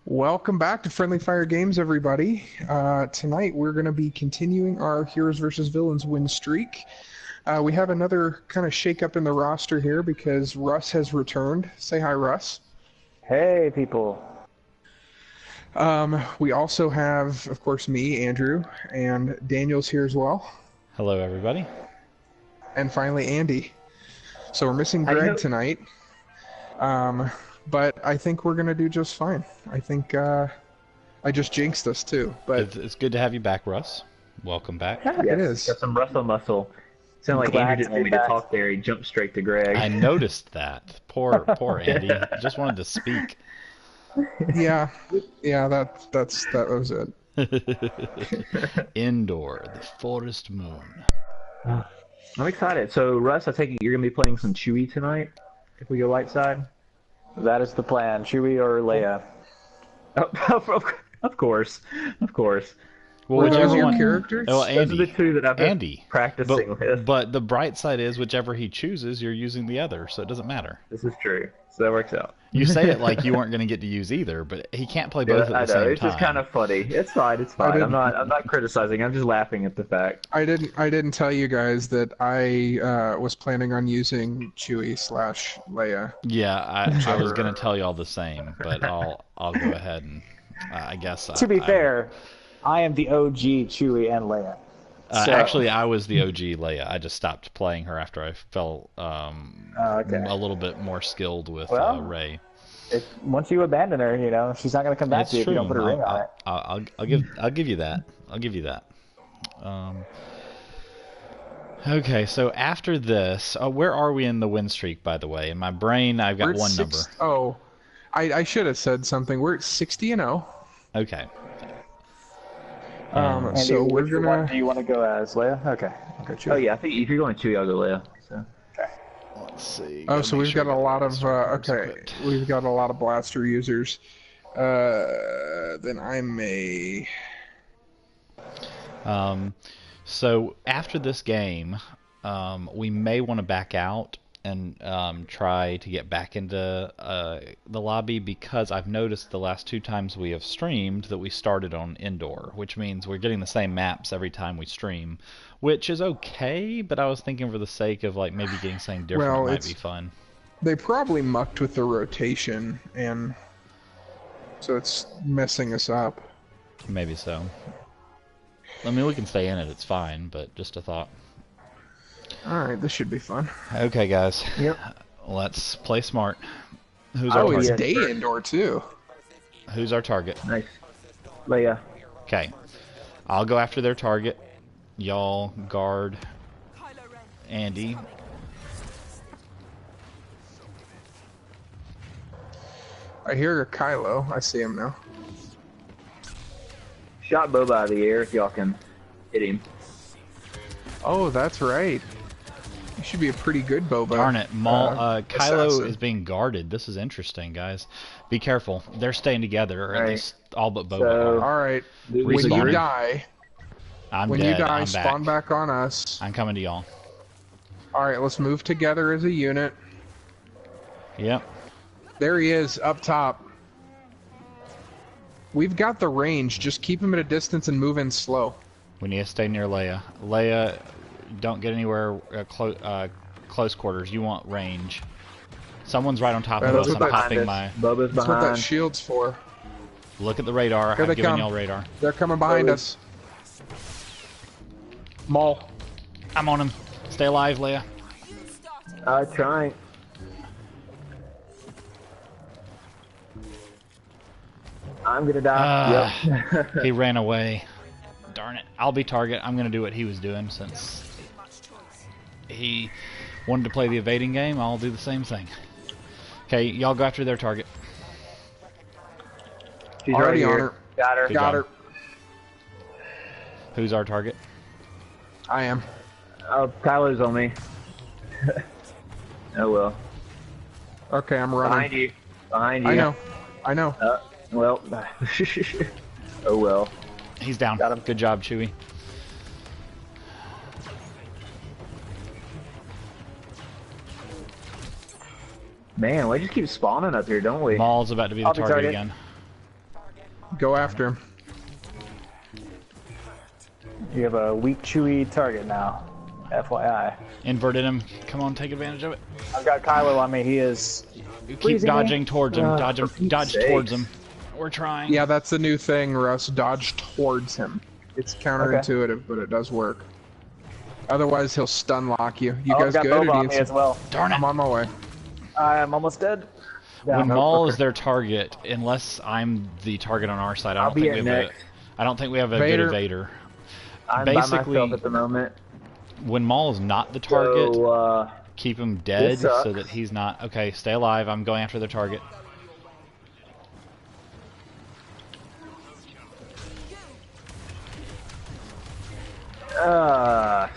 Welcome back to Friendly Fire Games, everybody. Tonight we're going to be continuing our Heroes vs. Villains win streak. We have another kind of shake-up in the roster here because Russ has returned. Say hi, Russ. Hey, people. We also have, of course, me, Andrew, and Daniel's here as well. Hello, everybody. And finally, Andy. So we're missing Greg tonight. But I think we're going to do just fine. I think I just jinxed us, too. But it's good to have you back, Russ. Welcome back. Yeah, it is. Got some Russell muscle. Sound like Andrew didn't want me to talk there. He jumped straight to Greg. I noticed that. Poor Andy. Just wanted to speak. Yeah, that was it. Endor, the forest moon. I'm excited. So, Russ, I take it you're going to be playing some Chewie tonight if we go light side? That is the plan. Chewie or Leia? Of course. Well, whichever your characters? Oh, Andy. Those are the two that I've been practicing with. But the bright side is, whichever he chooses, you're using the other, so it doesn't matter. This is true. So that works out. You say it like you weren't going to get to use either, but he can't play both at the same time. It's just kind of funny. It's fine. I'm not criticizing. I'm just laughing at the fact. I didn't tell you guys that I was planning on using Chewie/Leia. Yeah, I was going to tell you all the same, but I'll go ahead and I guess. To be fair, I am the OG Chewie and Leia. So. Actually, I was the OG Leia. I just stopped playing her after I felt a little bit more skilled with Rey. Once you abandon her, she's not going to come back to you if you don't put a ring on it. I'll give you that. I'll give you that. Okay, so after this, where are we in the win streak, by the way? In my brain, I've got one number. Oh, I should have said something. We're at 60-0. Okay. Andy, so we're which gonna. one do you want to go as, Leia? Okay. Oh yeah, I think if you're going Chewie, I'll go Leia. So. Okay. Let's see. Oh, so we've got a lot of we've got a lot of blaster users. Then I may. So after this game, we may want to back out and try to get back into the lobby, because I've noticed the last 2 times we have streamed that we started on Endor, which means we're getting the same maps every time we stream, which is okay, but I was thinking for the sake of maybe getting something different might be fun. They probably mucked with the rotation, and so it's messing us up. Maybe so. I mean, we can stay in it, it's fine, but just a thought. Alright, this should be fun. Okay, guys. Yep. Let's play smart. Who's our it's target? day Endor, too. Who's our target? Nice. Leia. Okay. I'll go after their target. Y'all guard Andy. I hear a Kylo. I see him now. Shot Boba out of the air if y'all can hit him. Oh, that's right. You should be a pretty good Boba. Darn it, Kylo assassin. is being guarded. This is interesting, guys. Be careful. They're staying together, or at least all but Boba are. Alright, when Respawn. you die, I'm dead. I'm spawn back. back on us. I'm coming to y'all. Alright, let's move together as a unit. Yep. There he is, up top. We've got the range. Just keep him at a distance and move in slow. We need to stay near Leia. Leia, don't get anywhere close quarters. You want range. Someone's right on top of us. I'm popping my... Boba's behind. That's what that shield's for. Look at the radar. I've given y'all radar. They're coming behind us. Maul. I'm on him. Stay alive, Leia. Trying. I'm gonna die. Yep. He ran away. Darn it. I'll be target. I'm gonna do what he was doing since he wanted to play the evading game. I'll do the same thing. Okay, y'all go after their target. She's Already right on here. her. Got her. Got her. Who's our target? I am. Oh, Kylo's on me. Oh well. Okay, I'm running. Behind you. Behind you. I know. Well. Oh well. He's down. Got him. Good job, Chewie. Man, we just keep spawning up here, don't we? Maul's about to be the target again. Go after him. You have a weak Chewie target now. FYI. Inverted him. Come on, take advantage of it. I've got Kylo on me. He is. Keep freezing dodging me. towards him. Dodge towards him. We're trying. Yeah, that's the new thing, Russ. Dodge towards him. It's counterintuitive, but it does work. Otherwise, he'll stun lock you. You guys I've got good? Boba Or on do me you as well. Darn it. I'm on my way. I'm almost dead. When Maul is their target, unless I'm the target on our side, I don't think we have a good evader. I'm Basically, by myself at the moment. When Maul is not the target, So, keep him dead this sucks. so that he's not. Okay, stay alive. I'm going after the target.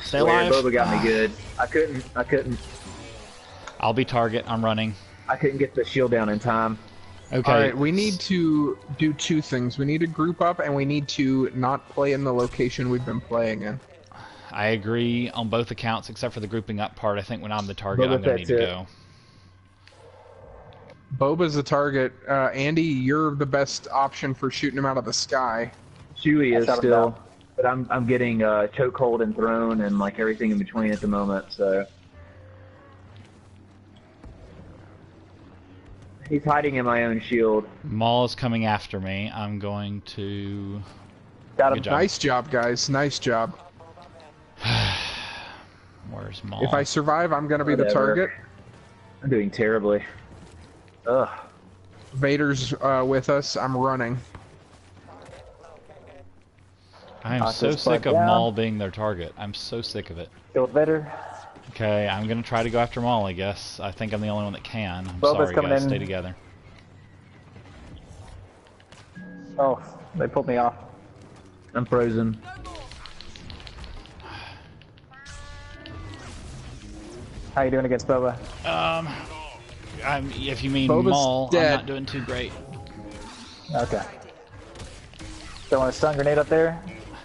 Stay alive. Boba got me good. I couldn't. I'll be target. I'm running. I couldn't get the shield down in time. Okay. Alright, we need to do two things. We need to group up, and we need to not play in the location we've been playing in. I agree on both accounts except for the grouping up part. I think when I'm the target, Boba I'm going to need to Fett's go. Boba's the target. Andy, you're the best option for shooting him out of the sky. Chewie is shot him still, down. but I'm getting chokehold and thrown and like everything in between at the moment. So he's hiding in my own shield. Maul is coming after me. I'm going to... Got him. Good job. Nice job, guys. Nice job. Where's Maul? If I survive, I'm going to be the Whatever. target. I'm doing terribly. Ugh. Vader's with us. I'm running. I am Knock so this sick bug of down. Maul being their target. I'm so sick of it. Killed better. Okay, I'm gonna try to go after Maul, I guess. I think I'm the only one that can. I'm Boba's sorry, coming guys. in. Stay together. Oh, they pulled me off. I'm frozen. How you doing against Boba? If you mean Boba's Maul, dead. I'm not doing too great. Okay. Don't want a stun grenade up there?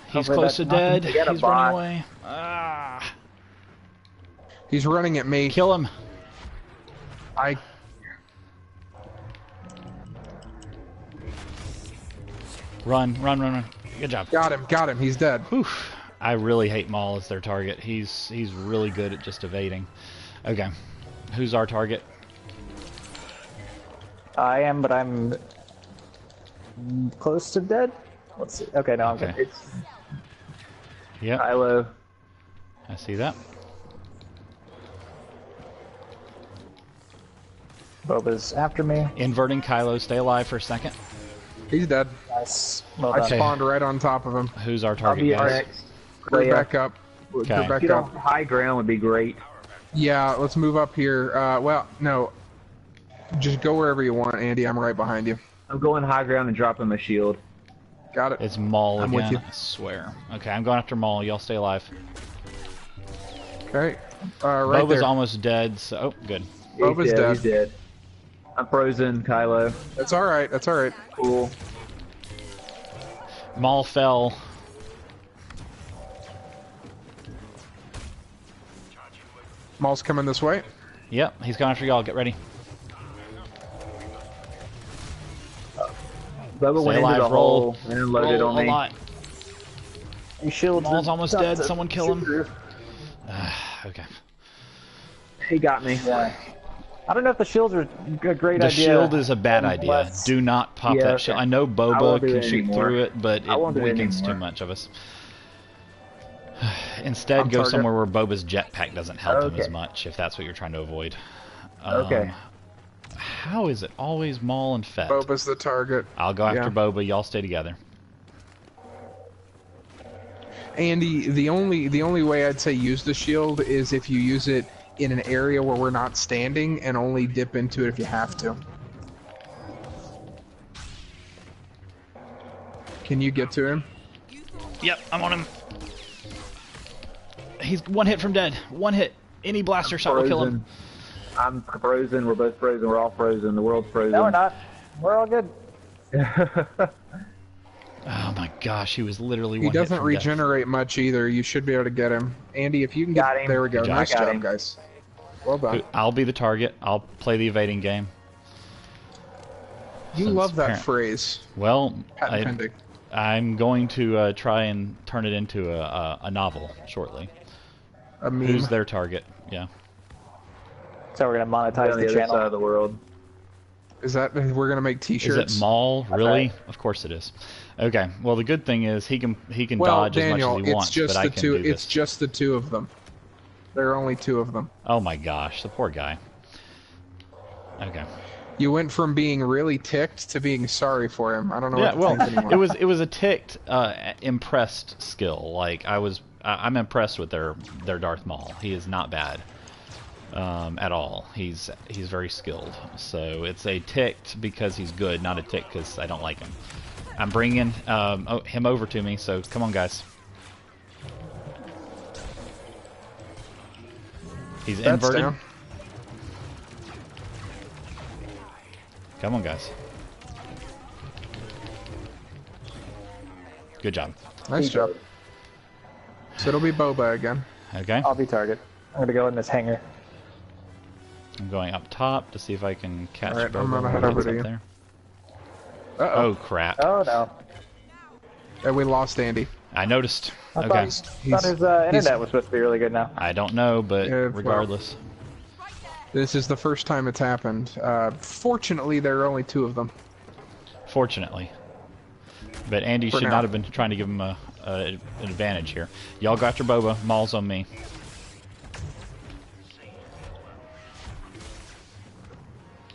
He's Hopefully close to that knocks him. dead. They got a He's running bot. away. Ah! He's running at me. Kill him. I Run, run, run, run. Good job. got him. He's dead. Whew. I really hate Maul as their target. He's really good at just evading. Okay. Who's our target? I am, but I'm close to dead. Let's see. Okay, no, I'm Okay. good. It's Yep, Kylo. I see that. Boba's after me. Inverting Kylo. Stay alive for a second. He's dead. Nice. Well I done. spawned right on top of him. Who's our I'll target, be guys? next. Crew Leia. back up. Okay. Crew back Get up. on high ground would be great. Yeah, let's move up here. Well, no. Just go wherever you want, Andy. I'm right behind you. I'm going high ground and dropping my shield. Got it. It's Maul I'm with again. you. I swear. Okay, I'm going after Maul. Y'all stay alive. Okay. Right Boba's there. almost dead. So, oh, good. Boba's dead. He's dead. I'm frozen, Kylo. That's all right. That's all right. Cool. Maul fell. Maul's coming this way. Yep, he's going after y'all. Get ready. Bubba Stay went into alive. the Roll. hole and then loaded Roll on a me. lot. Your shields Maul's are almost tough dead. to Someone kill shoot him. through. Okay. He got me. Yeah. I don't know if the shields are a great The idea. shield is a bad idea. unless- Do not pop Yeah, that shield. I know I Boba won't do can it shoot anymore. through it, but I it won't do it weakens too anymore. much of us. Instead, I'm go target. somewhere where Boba's jetpack doesn't help him as Okay. much, if that's what you're trying to avoid. Okay. How is it always Maul and Fett? Boba's the target. I'll go after Yeah. Boba. Y'all stay together. Andy, the only way I'd say use the shield is if you use it in an area where we're not standing, and only dip into it if you have to. Can you get to him? Yep, I'm on him. He's one hit from dead. One hit. Any blaster shot will kill him. I'm frozen. We're both frozen. We're all frozen. The world's frozen. No, we're not. We're all good. Oh my gosh, he was literally He one hit doesn't from death. regenerate much either. You should be able to get him. Andy, if you can Got get him. there we go. Good job. Nice Got job, him. guys. Well done. I'll be the target. I'll play the evading game. You Since love that parent- phrase. Well, Patent pending. I'm going to try and turn it into a novel shortly. A meme. Who's their target? Yeah. So we're gonna On monetize the the other channel. side of the world. Is that we're gonna make Is T-shirts? it Maul? Really? right. Of course it is. Okay. Well, the good thing is he can Well, dodge Daniel, as much as he wants, it's just but the I can two. do It's this. just the two of them. There are only two of them. Oh my gosh, the poor guy. Okay. You went from being really ticked to being sorry for him. I don't know Yeah, what to well, think anymore. it was a ticked, impressed skill. Like I'm impressed with their Darth Maul. He is not bad, at all. He's very skilled. So it's a ticked because he's good, not a tick because I don't like him. I'm bringing him over to me. So come on, guys. He's That's inverted. down. Come on, guys. Good job. Nice job. So it'll be Boba again. Okay. I'll be target. I'm gonna go in this hangar. I'm going up top to see if I can catch Alright, I'm Boba gonna when head he over gets to up you. there. Uh-oh. Oh crap! Oh no. And we lost Andy. I noticed. I Okay. thought his internet was supposed to be really good now. I don't know, but Yeah, well. regardless. This is the first time it's happened. Fortunately, there are only two of them. Fortunately. But Andy For should now. not have been trying to give him an advantage here. Y'all got your Boba. Maul's on me.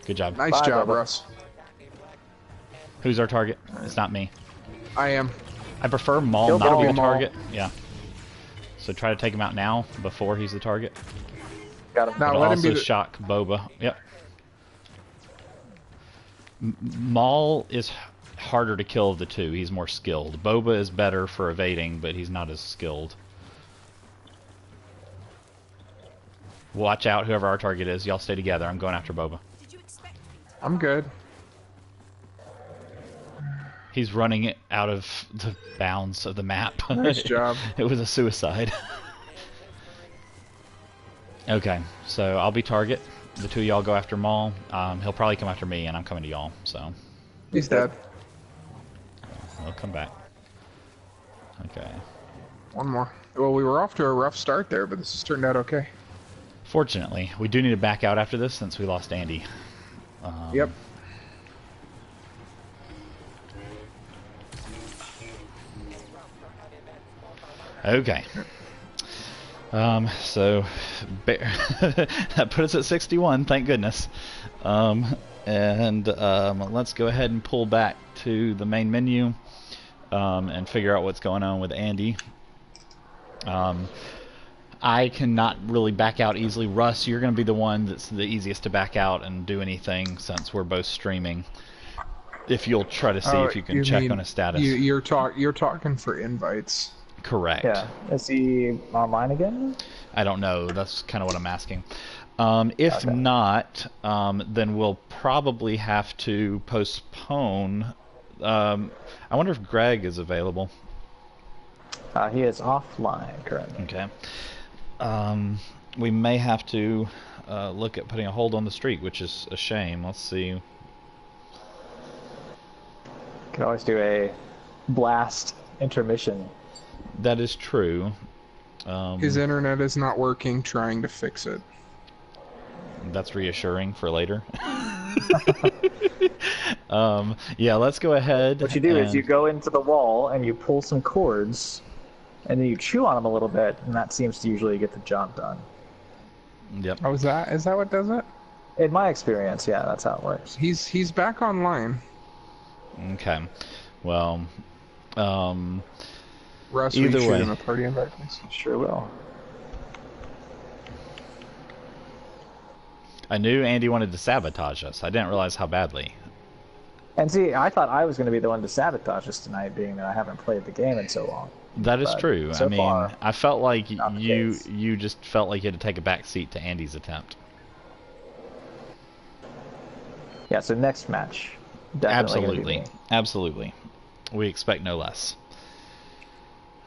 Good job. Nice Bye, job, Boba. Russ. Who's our target? It's not me. I am. I prefer Maul Kill not be Maul. the target. Yeah. So try to take him out now before he's the target. Got him. Now It'll let him be also the... shock Boba. Yep. Maul is harder to kill of the two. He's more skilled. Boba is better for evading, but he's not as skilled. Watch out, whoever our target is. Y'all stay together. I'm going after Boba. I'm good. He's running it out of the bounds of the map. Nice job. It was a suicide. Okay, so I'll be target. The two of y'all go after Maul. He'll probably come after me, and I'm coming to y'all. So He's dead. he'll come back. Okay. One more. Well, we were off to a rough start there, but this has turned out okay. Fortunately, we do need to back out after this since we lost Andy. Yep. Okay. So that put us at 61, thank goodness. And let's go ahead and pull back to the main menu and figure out what's going on with Andy. I cannot really back out easily. Russ, you're going to be the one that's the easiest to back out and do anything since we're both streaming. If you'll try to see if you can check on his status. You're talking for invites. Correct. Yeah. Is he online again? I don't know. That's kind of what I'm asking. If Okay. not, then we'll probably have to postpone. I wonder if Greg is available. He is offline currently. Okay. We may have to look at putting a hold on the streak, which is a shame. Let's see. Could always do a blast intermission. That is true. His internet is not working. Trying to fix it. That's reassuring for later. Yeah, let's go ahead. What you do is and- you go into the wall and you pull some cords, and then you chew on them a little bit, and that seems to usually get the job done. Yep. Oh, is that what does it? In my experience, yeah, that's how it works. He's back online. Okay. Well, Russ, Either will you shoot way. him a party invite, please? Sure will. I knew Andy wanted to sabotage us. I didn't realize how badly. And see, I thought I was going to be the one to sabotage us tonight, being that I haven't played the game in so long. That is But true. so I mean, far, I felt like not the you case. you just felt like you had to take a back seat to Andy's attempt. Yeah, so next match. Definitely gonna be Absolutely. me. Absolutely. We expect no less.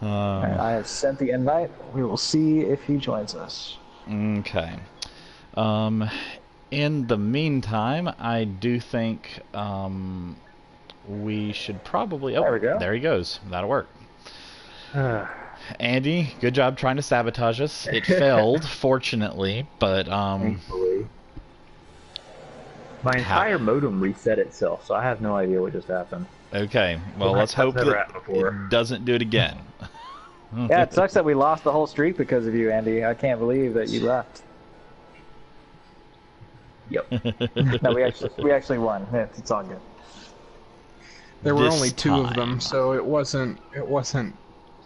All right, I have sent the invite. We will see if he joins us. Okay. In the meantime, I do think we should probably... Oh, There we go. There he goes. That'll work. Andy, good job trying to sabotage us. It failed, fortunately, but... Thankfully. My entire modem reset itself, so I have no idea what just happened. Okay, well, let's That's hope never that happened before. it doesn't do it again. Yeah, it sucks that we lost the whole streak because of you, Andy. I can't believe that you left. Yep. No, we actually won. It's all good. There were This only two of them, time. so it wasn't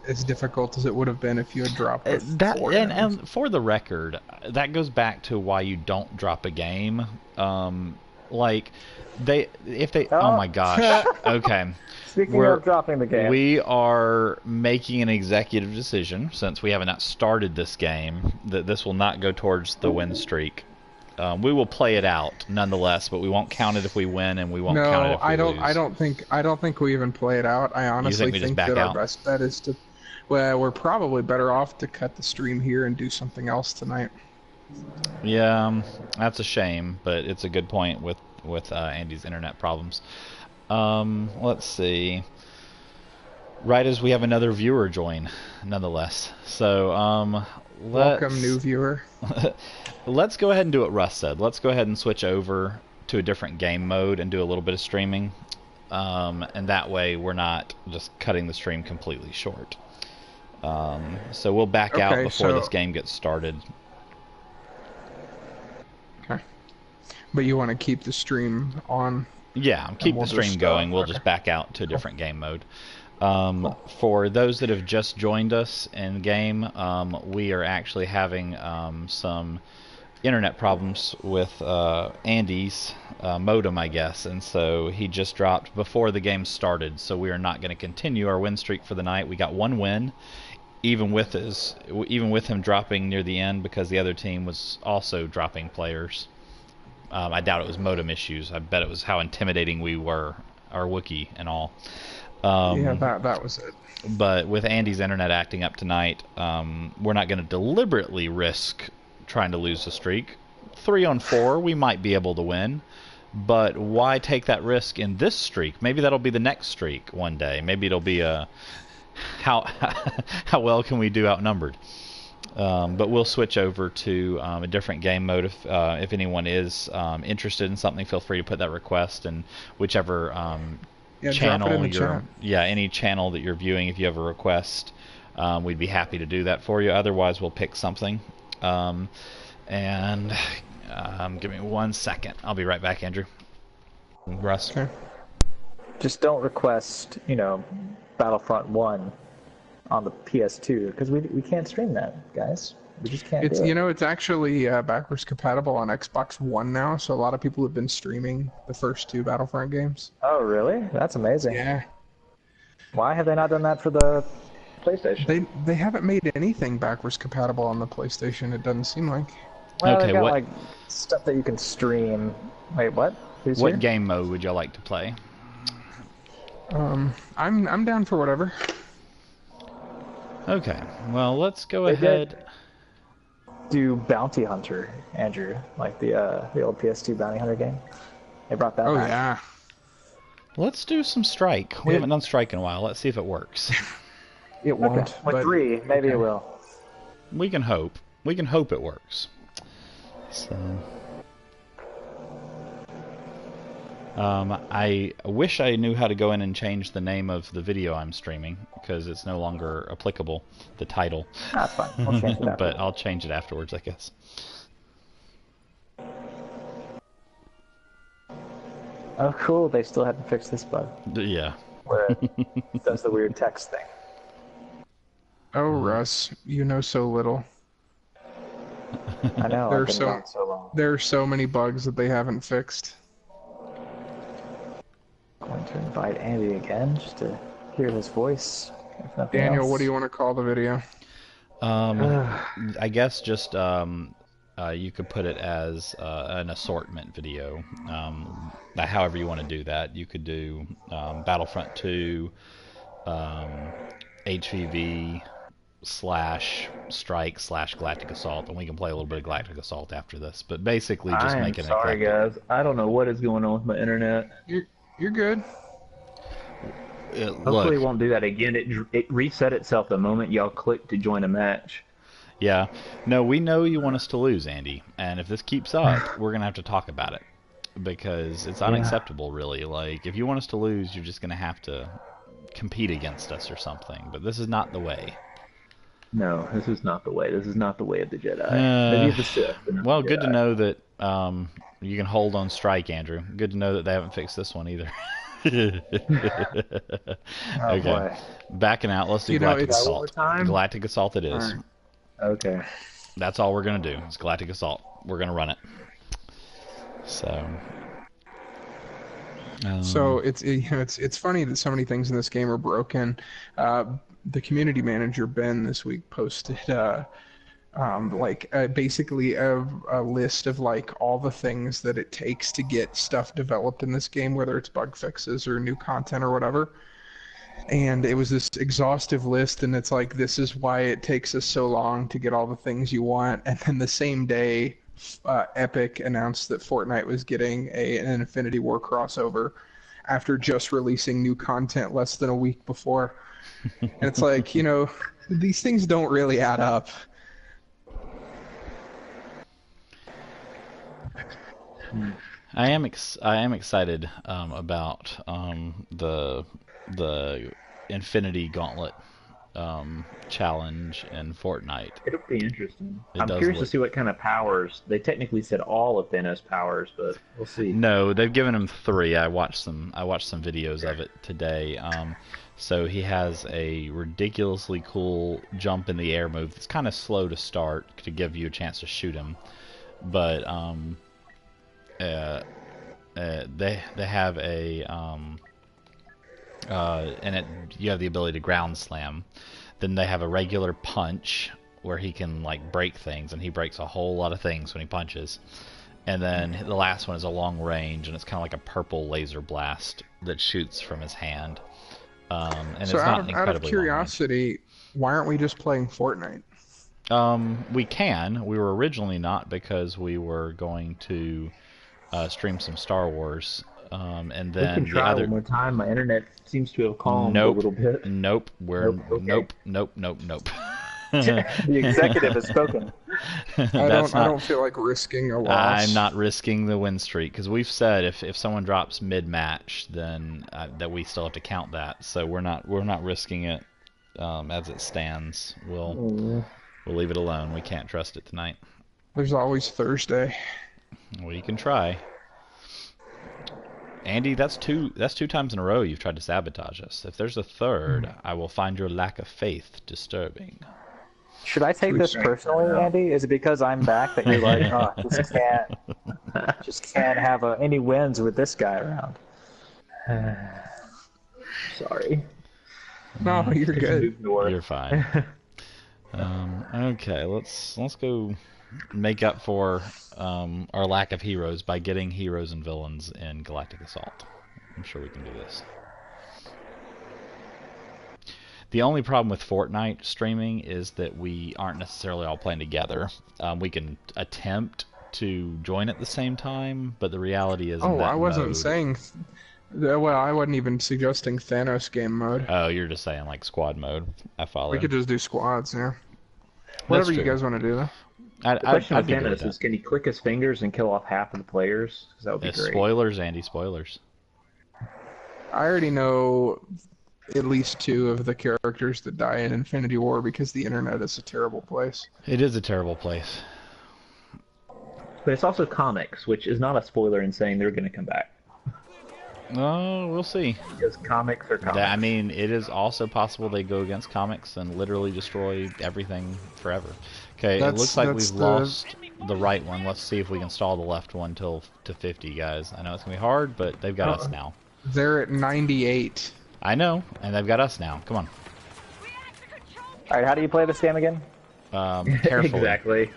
as difficult as it would have been if you had dropped with That four names. and for the record, that goes back to why you don't drop a game. Like if they oh my gosh. Okay. Speaking of dropping the game, We are making an executive decision since we have not started this game that this will not go towards the win streak. We will play it out nonetheless, but we won't count it if we win, and we won't count it if we lose. I don't think we even play it out. I honestly we just think back that out? our best bet is to. Well, we're probably better off to cut the stream here and do something else tonight. Yeah, that's a shame, but it's a good point with Andy's internet problems. Let's see. Right as we have another viewer join, nonetheless. So, Welcome, new viewer. let's go ahead and do what Russ said. Let's go ahead and switch over to a different game mode and do a little bit of streaming. And that way we're not just cutting the stream completely short. So we'll back out Okay, before so- this game gets started. Okay. But you want to keep the stream on? Yeah, keep we'll the stream just, going. We'll okay. just back out to a different game mode. For those that have just joined us in game, we are actually having some internet problems with Andy's modem, I guess, and so he just dropped before the game started. So we are not going to continue our win streak for the night. We got one win, even with him dropping near the end because the other team was also dropping players. I doubt it was modem issues. I bet it was how intimidating we were, our Wookiee and all. Yeah, that was it. But with Andy's internet acting up tonight, we're not going to deliberately risk trying to lose the streak. 3 on 4, we might be able to win. But why take that risk in this streak? Maybe that'll be the next streak one day. Maybe it'll be a how well can we do outnumbered. But we'll switch over to a different game mode. If anyone is interested in something, feel free to put that request, and whichever Yeah, channel drop it in the chat. any channel that you're viewing, if you have a request, we'd be happy to do that for you. Otherwise, we'll pick something. And give me 1 second. I'll be right back, Andrew. Russ. Okay. just don't request, Battlefront 1 on the PS2 because we can't stream that, guys. We just can't It's do it. it's actually backwards compatible on Xbox One now, so a lot of people have been streaming the first 2 Battlefront games. Oh, really? That's amazing. Yeah. Why have they not done that for the PlayStation? They haven't made anything backwards compatible on the PlayStation. It doesn't seem like. Well, Okay, they've got, what- like, stuff that you can stream. Wait, what? Who's What here? game mode would y'all like to play? I'm down for whatever. Okay, well, let's go They ahead. did do Bounty Hunter, Andrew, like the old PS2 Bounty Hunter game. They brought that Oh back. yeah. Let's do some Strike. We haven't done Strike in a while. Let's see if it works. It Okay. won't. With but 3, maybe okay. it will. We can hope. We can hope it works. So, I wish I knew how to go in and change the name of the video I'm streaming because it's no longer applicable, the title. That's fine. We'll change that. But I'll change it afterwards, I guess. Oh, cool. They still haven't fixed this bug Yeah. where it does the weird text thing. Oh Russ, you know so little. I know. There are I've been so- gone so long. There are so many bugs that they haven't fixed. Going to invite Andy again just to hear his voice. If nothing Daniel, else. what do you want to call the video? I guess just you could put it as an assortment video. However you want to do that. You could do Battlefront 2, HvV, slash strike slash Galactic Assault, and we can play a little bit of Galactic Assault after this. But basically, just make it sorry, guys. I don't know what is going on with my internet. You're good. Hopefully it won't do that again. It reset itself the moment y'all click to join a match. Yeah. No, we know you want us to lose, Andy. And if this keeps up, we're going to have to talk about it. Because it's unacceptable, really. Like, if you want us to lose, you're just going to have to compete against us or something. But this is not the way. No, this is not the way. This is not the way of the Jedi. Maybe the Sith. Well, good to know that you can hold on strike, Andrew. Good to know that they haven't fixed this one either. Okay. Boy. Backing out. Let's do Galactic Assault. Time? Galactic Assault it is. Right. Okay. That's all we're going to do. It's Galactic Assault. We're going to run it. So it's funny that so many things in this game are broken. The community manager Ben this week posted basically a list of like all the things that it takes to get stuff developed in this game, whether it's bug fixes or new content or whatever. And it was this exhaustive list, and it's like, this is why it takes us so long to get all the things you want. And then the same day, Epic announced that Fortnite was getting an Infinity War crossover after just releasing new content less than a week before. And it's like, these things don't really add up. I am excited about the Infinity Gauntlet challenge in Fortnite. It'll be interesting. I'm curious to see what kind of powers. They technically said all of Thanos' powers, but we'll see. No, they've given him 3. I watched some videos of it today. So he has a ridiculously cool jump in the air move that's kind of slow to start to give you a chance to shoot him, but they have a you have the ability to ground slam. Then they have a regular punch where he can like break things, and he breaks a whole lot of things when he punches. And then the last one is a long range, and it's kind of like a purple laser blast that shoots from his hand. And so it's not incredibly out of curiosity, why aren't we just playing Fortnite? We can. We were originally not, because we were going to stream some Star Wars. And then we can try one more time. My internet seems to have calmed a little bit. Nope. Nope. The executive has spoken. I don't feel like risking a loss. I'm not risking the win streak, because we've said if someone drops mid-match, then that we still have to count that. So we're not risking it as it stands. We'll leave it alone. We can't trust it tonight. There's always Thursday. Well, you can try. Andy, that's two times in a row you've tried to sabotage us. If there's a third, I will find your lack of faith disturbing. Should I take this personally, Andy? Is it because I'm back that you're like, oh, just can't have any wins with this guy around? Sorry. No, you're good. You're fine. Okay, let's go make up for our lack of heroes by getting heroes and villains in Galactic Assault. I'm sure we can do this. The only problem with Fortnite streaming is that we aren't necessarily all playing together. We can attempt to join at the same time, but the reality is... I wasn't saying... Well, I wasn't even suggesting Thanos game mode. Oh, you're just saying like squad mode. I follow. We could just do squads, yeah. Whatever you guys want to do, though. The question with Thanos is, can he click his fingers and kill off half of the players? Because that would be great. Spoilers, Andy, spoilers. I already know at least 2 of the characters that die in Infinity War because the internet is a terrible place. It is a terrible place. But it's also comics, which is not a spoiler in saying they're going to come back. Oh, we'll see. Because comics are comics. I mean, it is also possible they go against comics and literally destroy everything forever. Okay, it looks like we've lost the right one. Let's see if we can stall the left one to 50, guys. I know it's going to be hard, but they've got us now. They're at 98. I know, and they've got us now. Come on. All right, how do you play this game again? Carefully. Exactly.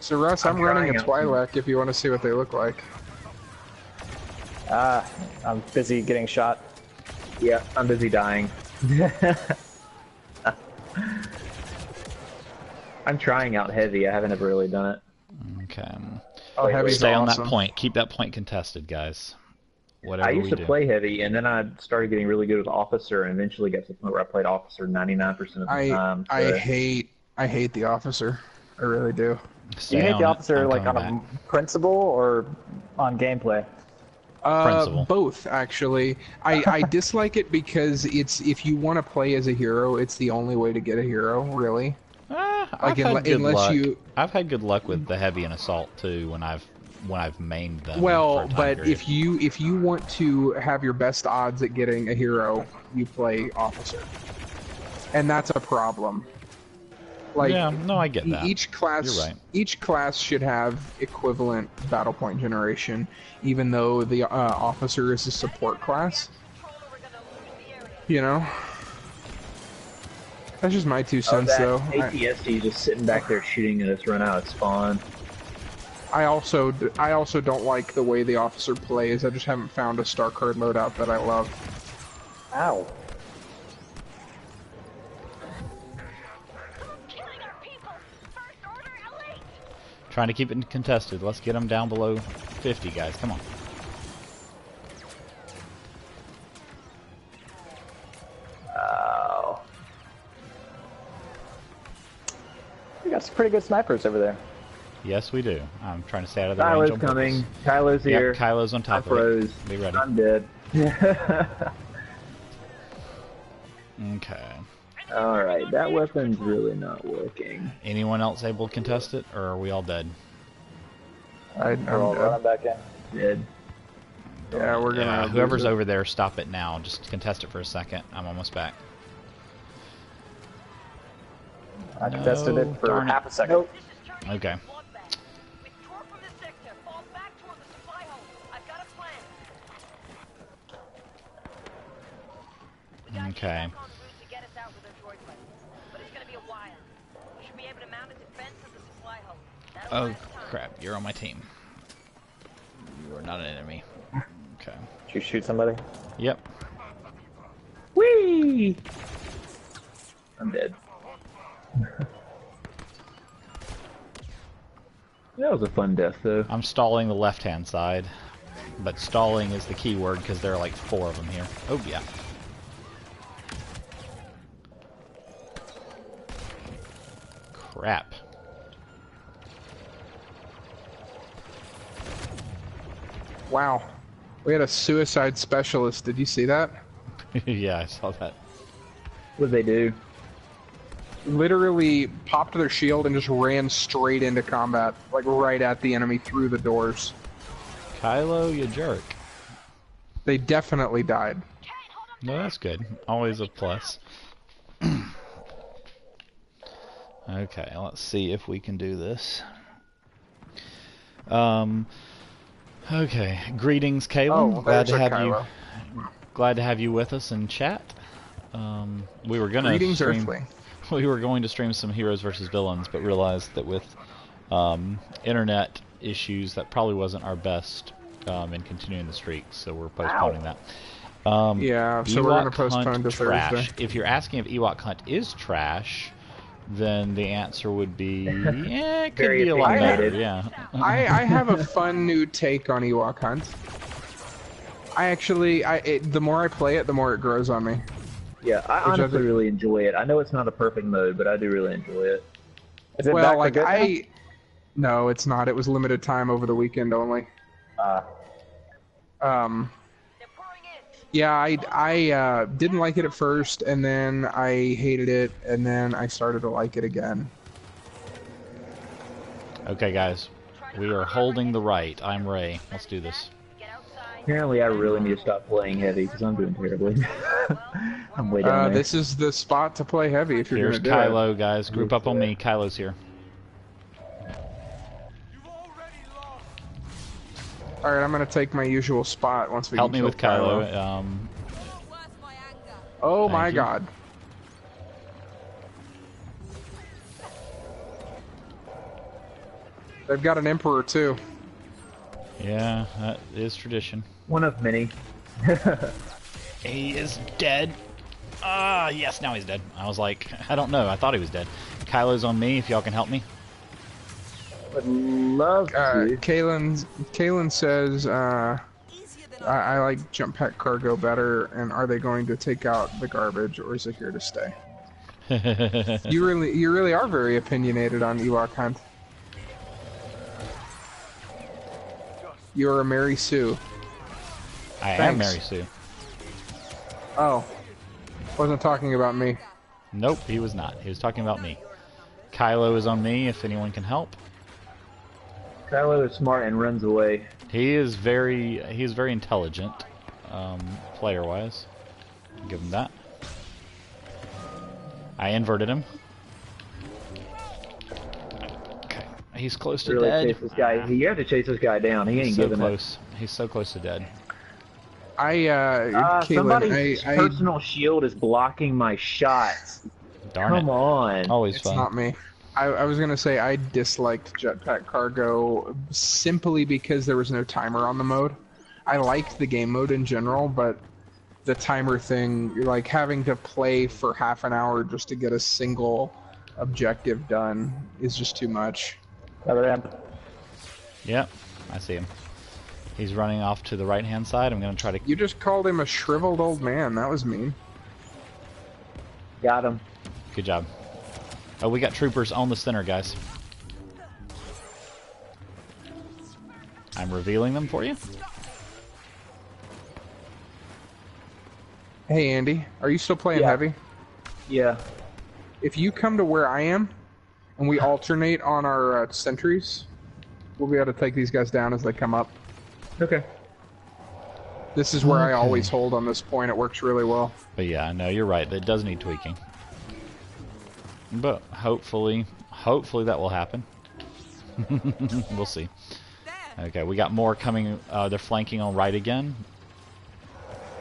So, Russ, I'm running a Twi'lek if you want to see what they look like. I'm busy getting shot. Yeah, I'm busy dying. I'm trying out heavy. I haven't ever really done it. Okay. Oh, heavy's Stay on awesome. that point. Keep that point contested, guys. Whatever I used we to do. play heavy, and then I started getting really good with officer, and eventually got to the point where I played officer 99% of the time. I So. hate the officer. I really do. Do you Stay hate on the it. officer I'm like on coming a back. principle or on gameplay? Principle. Both actually. I dislike it because it's if you want to play as a hero, it's the only way to get a hero, really. I've had good unless luck. you. I've had good luck with the heavy and assault too when I've mained them. for Well, a time but period. if you want to have your best odds at getting a hero, you play officer, and that's a problem. Like, yeah, no, I get that. each class, You're right. each class should have equivalent battle point generation, even though the officer is a support class. You know, that's just my 2 cents, that though. ATSD just sitting back there shooting at us run out of spawn. I also don't like the way the officer plays. I just haven't found a star card loadout that I love. Ow. Trying to keep it contested. Let's get them down below 50, guys. Come on. Oh. We got some pretty good snipers over there. Yes, we do. I'm trying to stay out of the range Kylo's on coming. purpose. Kylo's here. Yep, Kylo's on I top of froze. it. Be ready. I'm dead. Okay. Alright, that weapon's really not working. Anyone else able to contest it, or are we all dead? I'm We're all dead. running back in. Dead. Yeah, we're gonna. Yeah, lose whoever's it. over there, stop it now. Just contest it for a second. I'm almost back. I contested it for darn it. half a second. Okay. Okay. Oh crap! You're on my team. You are not an enemy. Okay. Did you shoot somebody? Yep. Whee! I'm dead. That was a fun death, though. I'm stalling the left-hand side, but stalling is the key word because there are like 4 of them here. Oh yeah. Crap. Wow, we had a suicide specialist. Did you see that? Yeah, I saw that. What'd they do? Literally popped their shield and just ran straight into combat, like right at the enemy through the doors. Kylo, you jerk. They definitely died. No, that's good. Always a plus. Okay, let's see if we can do this. Okay. Greetings, Caleb. Oh, glad to there's a have you. Kylo. Glad to have you with us in chat. We were gonna Greetings, stream. Earthly. We were going to stream some heroes versus villains, but realized that with internet issues, that probably wasn't our best in continuing the streak. So we're postponing that. Yeah, so we're gonna Ewok postpone Hunt to trash. Thursday. If you're asking if Ewok Hunt is trash, then the answer would be, yeah, it could Very be a lot better. opinionated. Yeah. I have a fun new take on Ewok Hunt. I actually, the more I play it, the more it grows on me. Yeah, I honestly really enjoy it. I know it's not a perfect mode, but I do really enjoy it. Is it Well, back for like good now? no, it's not. It was limited time over the weekend only. Yeah, I didn't like it at first, and then I hated it, and then I started to like it again. Okay, guys. We are holding the right. I'm Ray. Let's do this. Apparently, I really need to stop playing heavy because I'm doing terribly. I'm way down there. This is the spot to play heavy if you're Here's gonna do it. Kylo, guys. Group up on me. Kylo's here. All right, I'm gonna take my usual spot once we Help can me with kill Kylo. Oh my Thank you. God! They've got an emperor too. Yeah, that is tradition. One of many. He is dead. Ah, yes, now he's dead. I was like, I don't know. I thought he was dead. Kylo's on me if y'all can help me. Would love to. Kalen says, I like jump pack cargo better, and are they going to take out the garbage, or is it here to stay? You really are very opinionated on Ewok Hunt. You're a Mary Sue. I am Thanks. Mary Sue. Oh, wasn't talking about me. Nope, he was not. He was talking about me. Kylo is on me if anyone can help. Kylo is smart and runs away. He's very intelligent, player-wise. Give him that. I inverted him. Okay, he's close to Really dead. chase this guy. You have to chase this guy down. He ain't So giving close. He's so close to dead. Somebody's Kalen, personal shield is blocking my shots. Darn Come it. on. Always It's fun. not me. I was gonna say I disliked jetpack cargo simply because there was no timer on the mode. I liked the game mode in general, but the timer thing, you're like having to play for half an hour just to get a single objective done is just too much. Yep, I see him. He's running off to the right-hand side. I'm going to try to... You just called him a shriveled old man. That was mean. Got him. Good job. Oh, we got troopers on the center, guys. I'm revealing them for you. Hey, Andy, are you still playing Yeah. heavy? Yeah. If you come to where I am, and we alternate on our sentries, we'll be able to take these guys down as they come up. Okay. This is where I always hold on this point. It works really well. But yeah, no, you're right. That does need tweaking. But hopefully that will happen. We'll see. Okay, we got more coming. They're flanking on right again.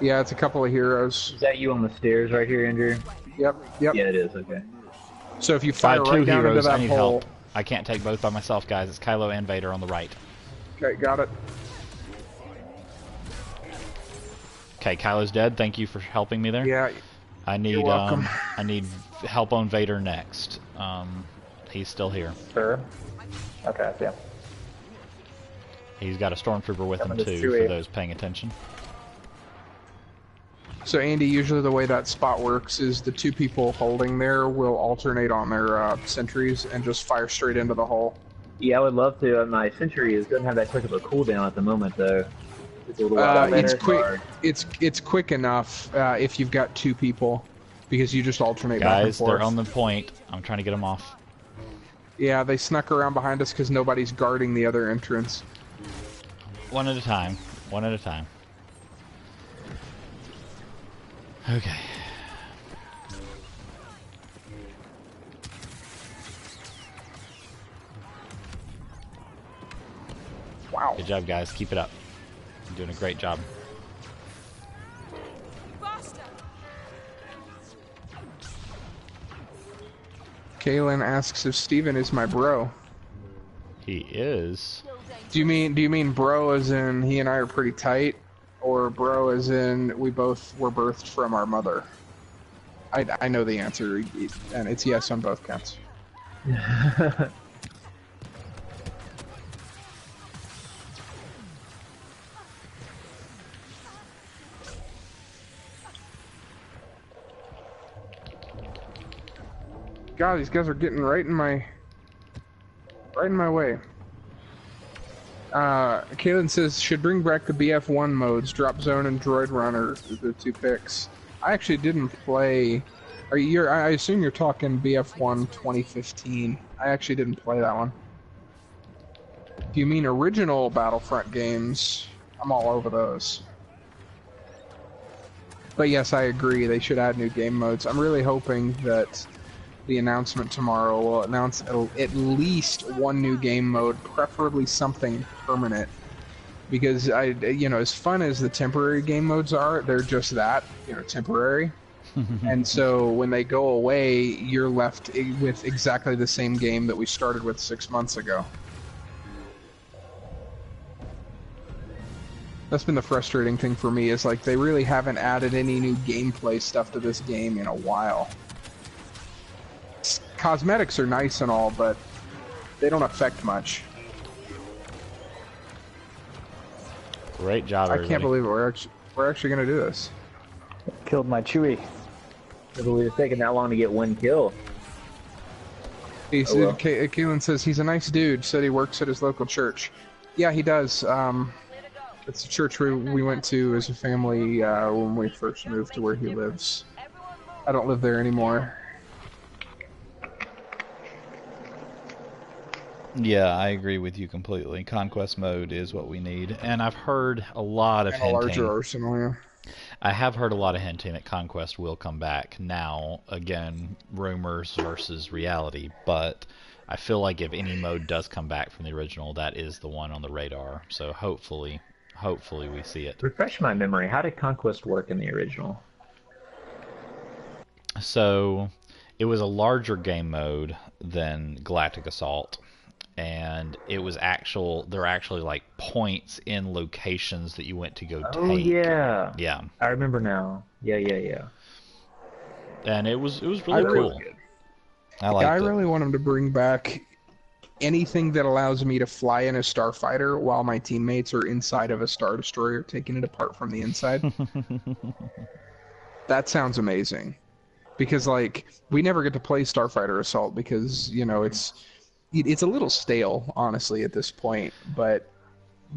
Yeah, it's a couple of heroes. Is that you on the stairs right here, Andrew? Yep. Yeah, it is. Okay. So if you I fire have right two down into heroes. I that need hole... help. I can't take both by myself, guys. It's Kylo and Vader on the right. Okay, got it. Okay, Kylo's dead. Thank you for helping me there. Yeah, I need you're welcome. I need help on Vader next. He's still here. Sure. Okay, yeah. He's got a stormtrooper with him Coming to too, Chewie. for those paying attention. So Andy, usually the way that spot works is the two people holding there will alternate on their sentries and just fire straight into the hole. Yeah, I would love to. My sentry doesn't have that quick of a cooldown at the moment, though. It's a little while It's later. quick. It's quick enough if you've got two people, because you just alternate back and Guys, forth. they're on the point. I'm trying to get them off. Yeah, they snuck around behind us because nobody's guarding the other entrance. One at a time. One at a time. Okay. Wow. Good job, guys. Keep it up. You're doing a great job. Kaylin asks if Steven is my bro. He is. Do you mean bro as in he and I are pretty tight, or bro as in we both were birthed from our mother? I know the answer, and it's yes on both counts. God, these guys are getting right in my way. Kaylin says should bring back the BF1 modes, Drop Zone and Droid Runner, the two picks. I actually didn't play. I assume you're talking BF1 2015. I actually didn't play that one. If you mean original Battlefront games, I'm all over those. But yes, I agree. They should add new game modes. I'm really hoping that the announcement tomorrow will announce at least one new game mode, preferably something permanent. Because as fun as the temporary game modes are, they're just that, temporary. And so when they go away, you're left with exactly the same game that we started with 6 months ago. That's been the frustrating thing for me, is like they really haven't added any new gameplay stuff to this game in a while. It's cosmetics are nice and all, but they don't affect much. Great job, I everybody. can't believe it. We're actually gonna do this. Killed my Chewie. It would have taken that long to get one kill. Keelan says he's a nice dude. Said he works at his local church. Yeah, he does. It's a church we went to as a family when we first moved to where he lives. I don't live there anymore. Yeah, I agree with you completely. Conquest mode is what we need, and I've heard a lot of And a larger hinting. arsenal, yeah. I have heard a lot of hinting that Conquest will come back. Now, again, rumors versus reality, but I feel like if any mode does come back from the original, that is the one on the radar. So hopefully we see it. Refresh my memory. How did Conquest work in the original? So it was a larger game mode than Galactic Assault, and it was there were actually like points in locations that you went to go take. Oh yeah. Yeah. I remember now. Yeah. And it was really cool. I liked I it. really want him to bring back anything that allows me to fly in a starfighter while my teammates are inside of a Star Destroyer taking it apart from the inside. That sounds amazing. Because like we never get to play Starfighter Assault because, you know, it's a little stale, honestly, at this point, but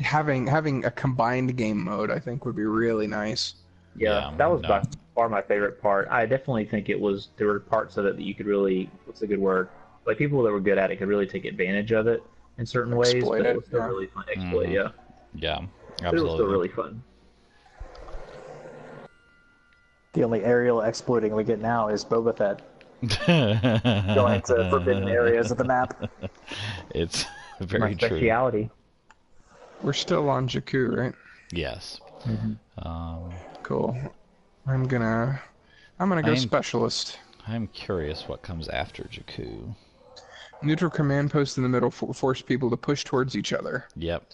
having a combined game mode I think would be really nice. Yeah, that was by far my favorite part. I definitely think there were parts of it that you could really, what's a good word? Like people that were good at it could really take advantage of it in certain ways, but it was still really fun. Exploit, yeah. Yeah, absolutely. But it was still really fun. The only aerial exploiting we get now is Boba Fett going to forbidden areas of the map. It's very My true. speciality. We're still on Jakku, right? Yes. Cool. I'm gonna go specialist. I'm curious what comes after Jakku. Neutral command post in the middle force people to push towards each other. Yep.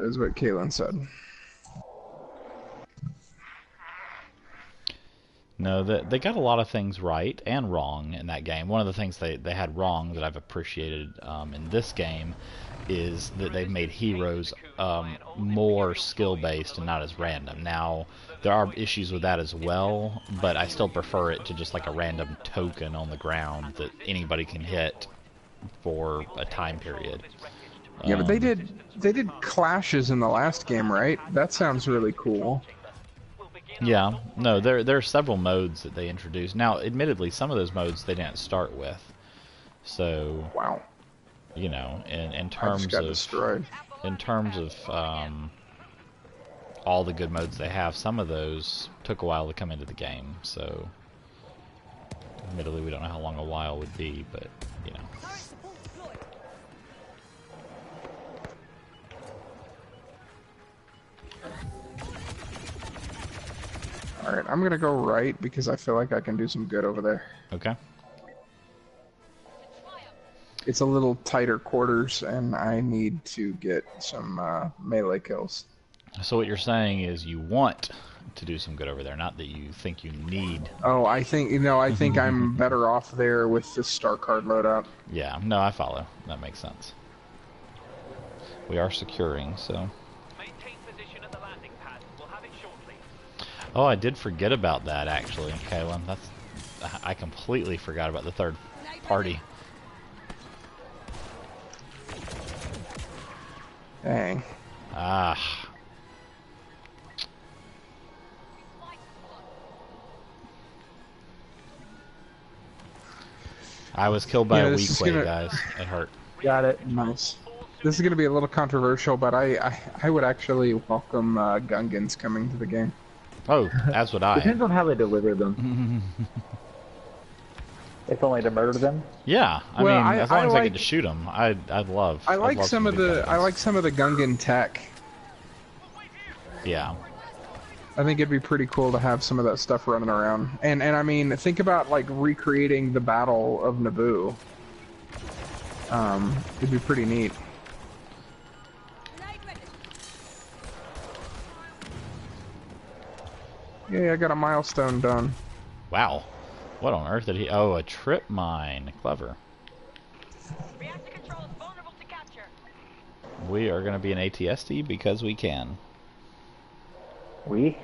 Is what Kaylin said. No, they got a lot of things right and wrong in that game. One of the things they had wrong that I've appreciated in this game is that they've made heroes more skill-based and not as random. Now, there are issues with that as well, but I still prefer it to just like a random token on the ground that anybody can hit for a time period. Yeah, but they did clashes in the last game, right? That sounds really cool. Yeah, no, there are several modes that they introduced. Now, admittedly, some of those modes they didn't start with. So, wow. You know, in terms of all the good modes they have, some of those took a while to come into the game. So, admittedly, we don't know how long a while would be, but you know. Alright, I'm gonna go right because I feel like I can do some good over there. Okay. It's a little tighter quarters, and I need to get some melee kills. So what you're saying is you want to do some good over there, not that you think you need. Oh, I think I'm better off there with the star card loadout. Yeah, no, I follow. That makes sense. We are securing, so. Oh, I did forget about that, actually, Kaylin. I completely forgot about the third party. Dang. Ah. I was killed by a weak way, guys. It hurt. Got it. Nice. This is going to be a little controversial, but I would actually welcome Gungans coming to the game. Oh, as would I. Depends on how they deliver them. If only to murder them. Yeah, I mean, as long as I get to shoot them, I'd love. I like some of the Gungan tech. Yeah. I think it'd be pretty cool to have some of that stuff running around. And I mean, think about like recreating the Battle of Naboo. It'd be pretty neat. Yeah, I got a milestone done. Wow. What on earth did he... Oh, a trip mine. Clever. Reactor control is vulnerable to capture. We are going to be an ATSD because we can. We?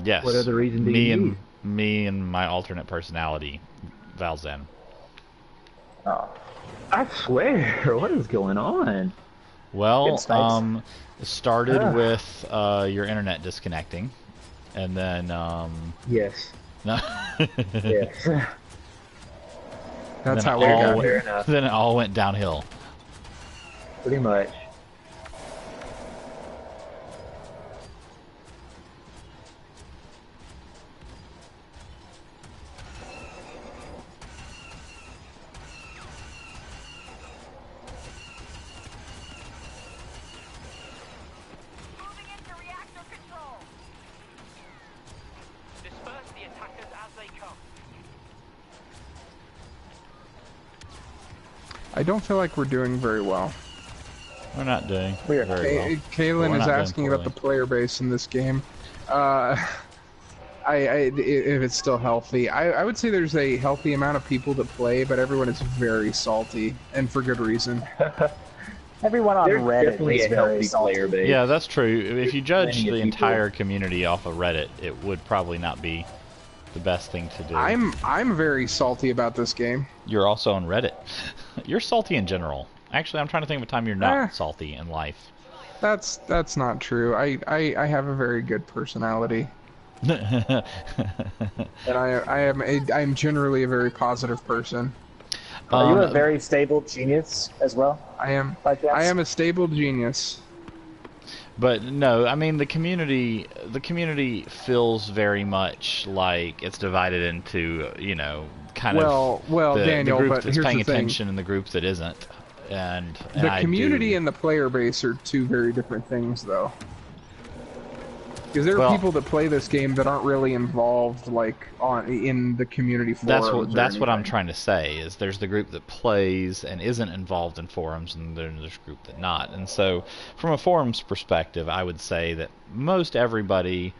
Yes. What other reason do me you and need? Me and my alternate personality, Valzen. Oh. I swear, what is going on? Well, It started with your internet disconnecting, and then Yes. no. Yes. That's then how we all got went, here. Fair enough. Then it all went downhill. Pretty much. Moving into reactor control. Disperse the attackers as they come. I don't feel like we're doing very well. We're not doing We are. very well. Kaylin We're is not doing asking about the poorly. player base in this game. If it's still healthy. I would say there's a healthy amount of people that play, but everyone is very salty, and for good reason. Everyone on There's Reddit definitely is a very healthy salty. player base. Yeah, that's true. If you judge Plenty of the people. entire community off of Reddit, it would probably not be the best thing to do. I'm very salty about this game. You're also on Reddit. You're salty in general. Actually, I'm trying to think of a time you're not salty in life. That's not true. I have a very good personality, and I'm generally a very positive person. Are you a very stable genius as well? I am By chance? I am a stable genius. But no, I mean the community feels very much like it's divided into, you know, kind Well, of Daniel, the group but that's here's paying the thing. attention and the group that isn't. And The I community do- and the player base are two very different things, though. Because there are Well- people that play this game that aren't really involved, like, in the community forums. That's what I'm anything. trying to say, is there's the group that plays and isn't involved in forums, and then there's a group that not. And so from a forums perspective, I would say that most everybody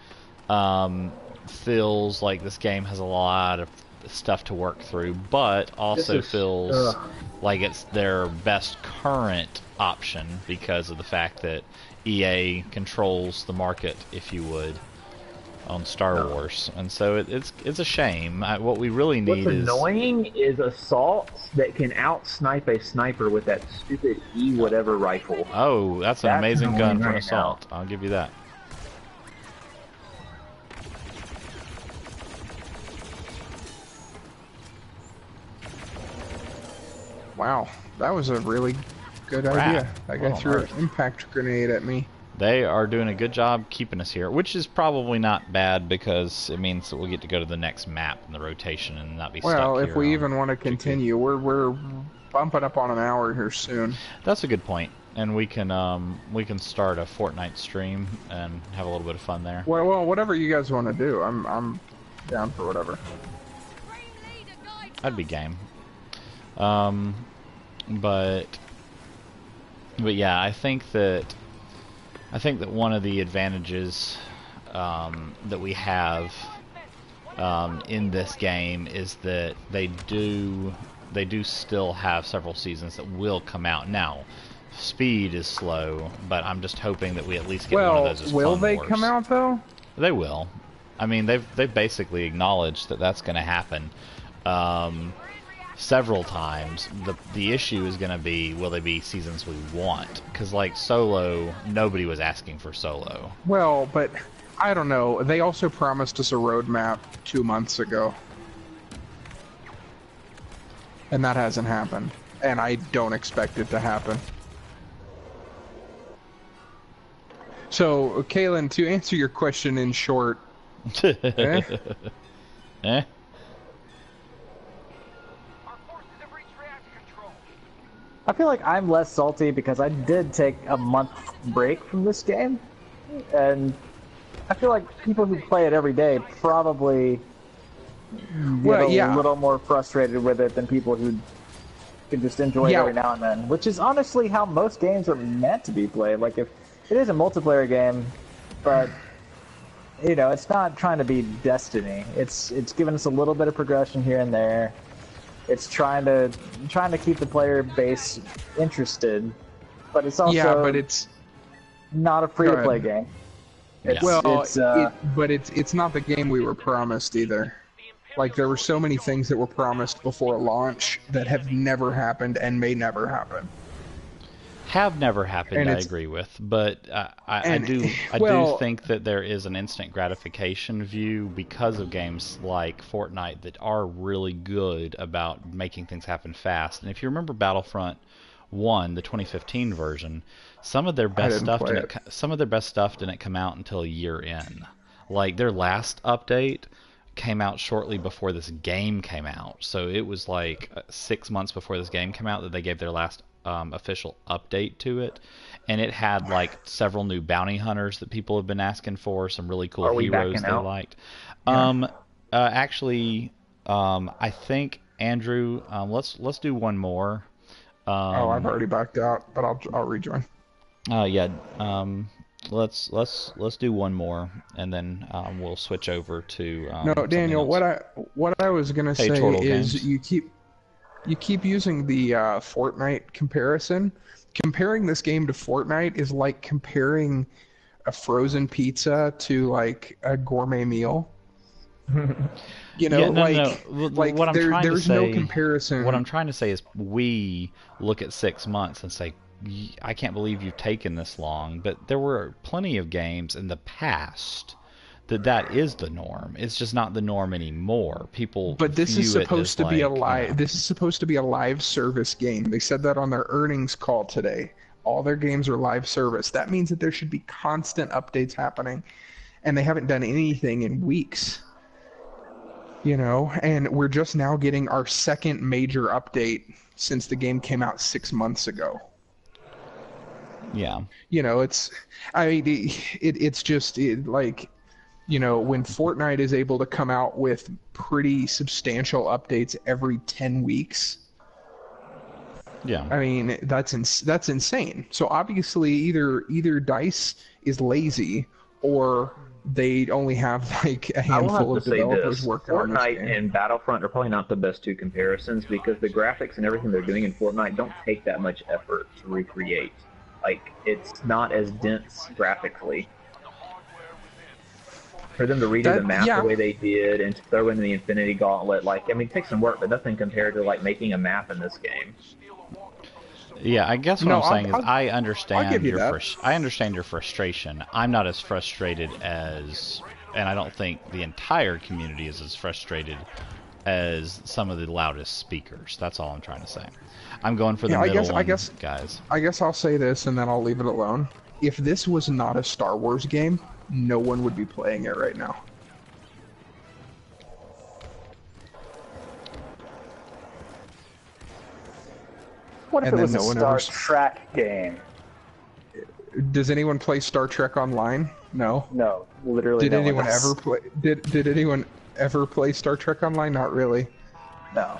feels like this game has a lot of stuff to work through, but also This is- feels ugh. like it's their best current option because of the fact that EA controls the market, if you would, on Star Wars, and so it's a shame. What we really need What's is annoying is assaults that can out-snipe a sniper with that stupid E-whatever rifle. oh, that's an That's amazing gun annoying for an right assault. I'll give you that. Wow, that was a really good Crap. idea. That guy Oh, threw an Earth. impact grenade at me. They are doing a good job keeping us here, which is probably not bad because it means that we'll get to go to the next map in the rotation and not be stuck Well, here if we on even want to continue, we're bumping up on an hour here soon. That's a good point, and we can start a Fortnite stream and have a little bit of fun there. Well, whatever you guys want to do, I'm down for whatever. I'd be game. But yeah, I think that one of the advantages that we have in this game is that they do still have several seasons that will come out. Now, speed is slow, but I'm just hoping that we at least get one of those as will Clone they Wars. come out though? They will. I mean, they've basically acknowledged that that's going to happen several times. The issue is going to be, will they be seasons we want? Because like Solo, nobody was asking for Solo. Well, but I don't know. They also promised us a roadmap 2 months ago, and that hasn't happened. And I don't expect it to happen. So, Kaylin, to answer your question in short, eh? Eh? Our forces have reached reactor control. I feel like I'm less salty because I did take a month break from this game, and I feel like people who play it every day probably get a little more frustrated with it than people who can just enjoy it every now and then, which is honestly how most games are meant to be played. Like, if it is a multiplayer game, but you know, it's not trying to be Destiny. It's giving us a little bit of progression here and there. It's trying to keep the player base interested, but it's also but it's not a free to play game. Yeah. But it's not the game we were promised either. Like, there were so many things that were promised before launch that have never happened and may never happen. Have never happened, I agree with, but I do think that there is an instant gratification view because of games like Fortnite that are really good about making things happen fast. And if you remember Battlefront 1, the 2015 version, some of their best stuff didn't come out until a year in. Like, their last update came out shortly before this game came out, so it was like 6 months before this game came out that they gave their last official update to it, and it had like several new bounty hunters that people have been asking for, some really cool heroes they liked. Actually, I think Andrew, let's do one more. I've already backed out, but I'll rejoin. Let's do one more, and then we'll switch over to. No, Daniel. What I was gonna say is you keep using the Fortnite comparison. Comparing this game to Fortnite is like comparing a frozen pizza to like a gourmet meal. You know, what I'm trying to say, no comparison. What I'm trying to say is we look at 6 months and say, I can't believe you've taken this long, but there were plenty of games in the past that is the norm. It's just not the norm anymore. But this is supposed to be a live. This is supposed to be a live service game. They said that on their earnings call today. All their games are live service. That means that there should be constant updates happening, and they haven't done anything in weeks. You know, and we're just now getting our second major update since the game came out 6 months ago. Yeah. You know, it's just like, you know, when Fortnite is able to come out with pretty substantial updates every 10 weeks. Yeah. I mean, that's insane. So obviously either DICE is lazy or they only have like a handful of developers working on this game. Fortnite and Battlefront are probably not the best two comparisons because the graphics and everything they're doing in Fortnite don't take that much effort to recreate. Like, it's not as dense graphically. For them to redo the map the way they did and to throw in the Infinity Gauntlet, like, I mean, it takes some work, but nothing compared to, like, making a map in this game. Yeah, I guess what I'm saying is I understand your frustration. I'm not as frustrated as, and I don't think the entire community is as frustrated as some of the loudest speakers. That's all I'm trying to say. I'm going for the middle one, guys. I guess I'll say this and then I'll leave it alone. If this was not a Star Wars game, no one would be playing it right now. What if it was a Star Trek game? Does anyone play Star Trek Online? No. No, literally. Did anyone ever play? Did anyone ever play Star Trek Online? Not really. No.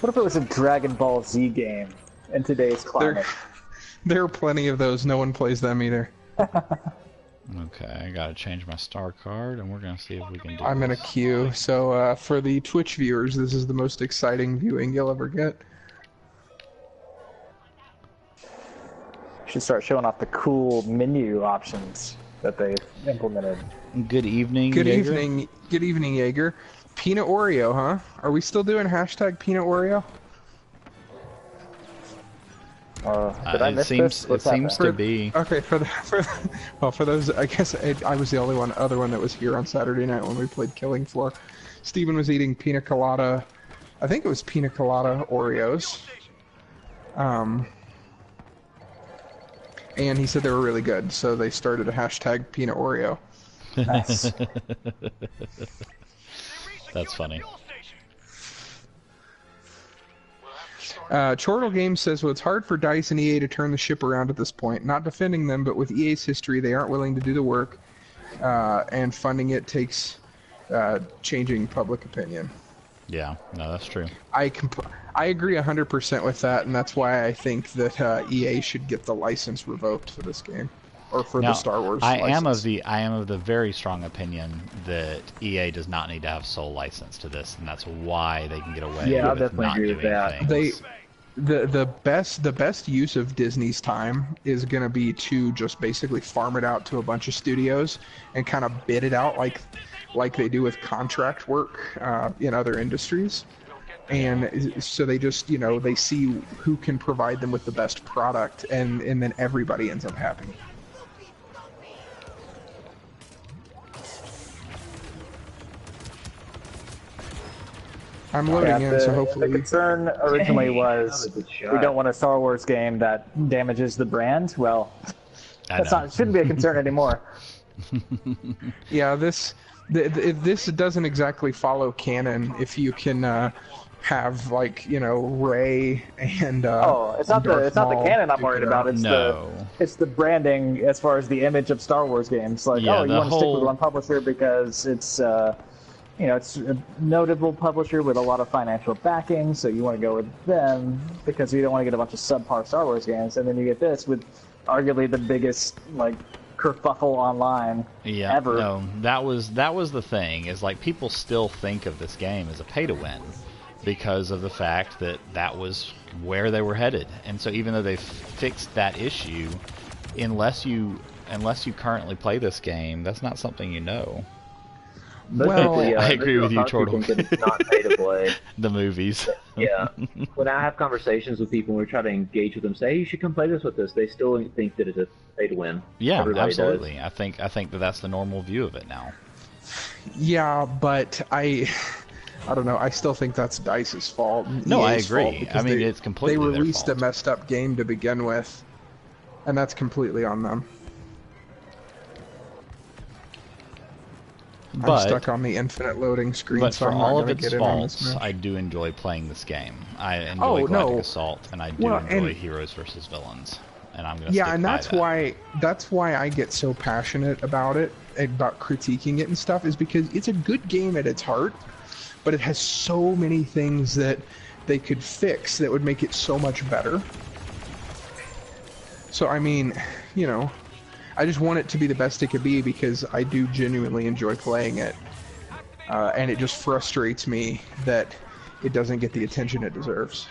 What if it was a Dragon Ball Z game in today's climate? There are plenty of those. No one plays them either. Okay, I gotta change my star card, and we're gonna see if we can do I'm in a queue, so for the Twitch viewers, this is the most exciting viewing you'll ever get. Should start showing off the cool menu options that they've implemented. Good evening, Good Jaeger. Good evening, Jaeger. Peanut Oreo, huh? Are we still doing hashtag Peanut Oreo? Did I miss this? It seems to be. Okay, for those, I guess I was the only other one that was here on Saturday night when we played Killing Floor. Steven was eating pina colada. I think it was pina colada Oreos. And he said they were really good, so they started a hashtag Peanut Oreo. Nice. That's funny. Chortle Games says, well, it's hard for DICE and EA to turn the ship around at this point. Not defending them, but with EA's history, they aren't willing to do the work, and funding it takes changing public opinion. Yeah, no, that's true. I agree 100% with that, and that's why I think that EA should get the license revoked for this game. or for now, the Star Wars. I am license. of the very strong opinion that EA does not need to have sole license to this, and that's why they can get away I'll with definitely not agree with doing that. things. The best use of Disney's time is going to be to just basically farm it out to a bunch of studios and kind of bid it out like they do with contract work in other industries. And so they just, they see who can provide them with the best product, and then everybody ends up happy. I'm loading in, so hopefully... The concern originally was we don't want a Star Wars game that damages the brand. Well, it shouldn't be a concern anymore. Yeah, this doesn't exactly follow canon. If you can have Rey and it's not the canon I'm worried about. It's the branding as far as the image of Star Wars games. You want to stick with one publisher because it's it's a notable publisher with a lot of financial backing, so you want to go with them because you don't want to get a bunch of subpar Star Wars games, and then you get this with arguably the biggest kerfuffle online ever. No, that was the thing, is people still think of this game as a pay-to-win because of the fact that was where they were headed. And so even though they've fixed that issue, unless you currently play this game, that's not something you know. I agree with you, Chortle. It's not pay to play. The movies. Yeah. When I have conversations with people and we try to engage with them, say, hey, you should come play this with us, they still think that it's a pay to win. Yeah, Everybody absolutely. does. I think that's the normal view of it now. Yeah, but I don't know. I still think that's DICE's fault. No, I EA's agree. fault, It's completely they released their fault. a messed up game to begin with, and that's completely on them. I'm stuck on the infinite loading screen, But so for I'm not all of going to its get in on this faults, match. I do enjoy playing this game. I enjoy Galactic Assault, and I do enjoy heroes versus villains. And I'm going to stick by that. That's why I get so passionate about it, about critiquing it and stuff, is because it's a good game at its heart, but it has so many things that they could fix that would make it so much better. So I mean, I just want it to be the best it could be because I do genuinely enjoy playing it. And it just frustrates me that it doesn't get the attention it deserves.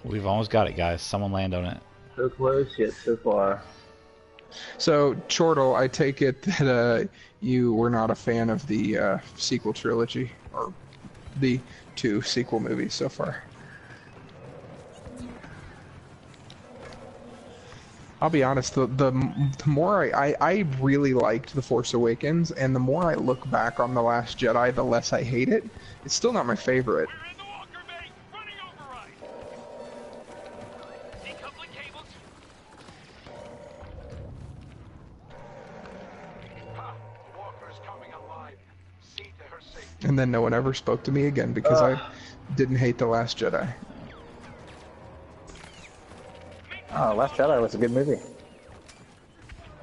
We've almost got it, guys. Someone land on it. So close, yet so far. So, Chortle, I take it that you were not a fan of the sequel trilogy, or the 2 sequel movies so far. I'll be honest, the more I really liked The Force Awakens, and the more I look back on The Last Jedi, the less I hate it. It's still not my favorite. We're in the Walker Bay, running override. Decoupling cables. The Walker is coming alive. See to her safety. And then no one ever spoke to me again because I didn't hate The Last Jedi. Oh, Last Jedi was a good movie.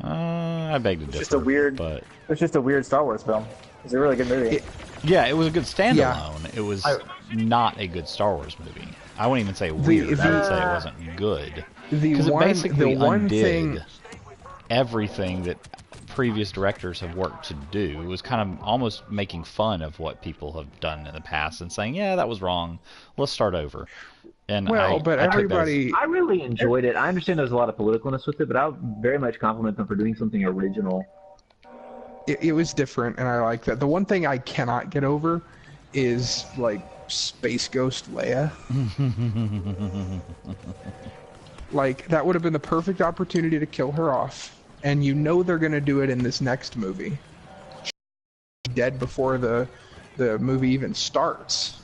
I beg to differ. It's just a weird Star Wars film. It's a really good movie. It was a good standalone. Yeah. It was not a good Star Wars movie. I wouldn't even say weird. I would say it wasn't good. Because it basically undid everything that previous directors have worked to do. It was kind of almost making fun of what people have done in the past and saying, yeah, that was wrong. Let's start over. And I really enjoyed it. I understand there's a lot of politicalness with it, but I would very much compliment them for doing something original. It was different, and I like that. The one thing I cannot get over is, Space Ghost Leia. That would have been the perfect opportunity to kill her off, and they're going to do it in this next movie. She's dead before the movie even starts.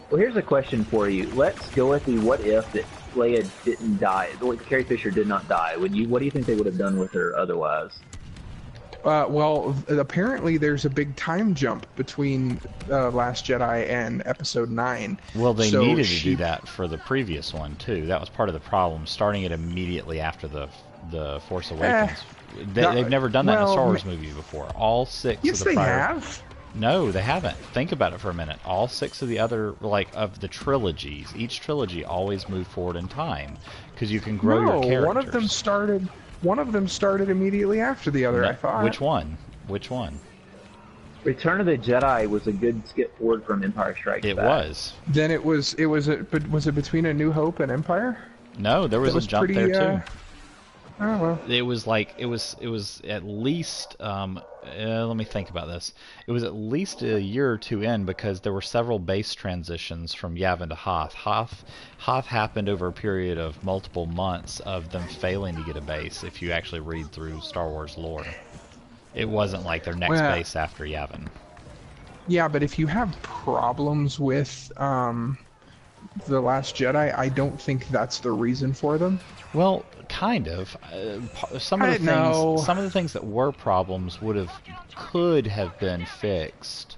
Well, here's a question for you. Let's go with the what if that Leia didn't die. Carrie Fisher did not die. What do you think they would have done with her otherwise? Well, apparently there's a big time jump between Last Jedi and Episode 9. Well, they needed to do that for the previous one, too. That was part of the problem, starting it immediately after the Force Awakens. They've never done that in a Star Wars movie before. All 6 yes, of the prior... Yes, they have. No, they haven't. Think about it for a minute. All 6 of the other, like, of the trilogies, each trilogy always moved forward in time because you can grow your characters. one of them started. One of them started immediately after the other. No, I thought. Which one? Which one? Return of the Jedi was a good skip forward from Empire Strikes Back. It was. Then was it between A New Hope and Empire? No, there was a jump there too. Oh well. It was like it was at least let me think about this. It was at least a year or two in because there were several base transitions from Yavin to Hoth. Hoth happened over a period of multiple months of them failing to get a base. If you actually read through Star Wars lore, it wasn't like their next base after Yavin. Yeah, but if you have problems with The Last Jedi, I don't think that's the reason for them. Well, kind of. Some of the things that were problems could have been fixed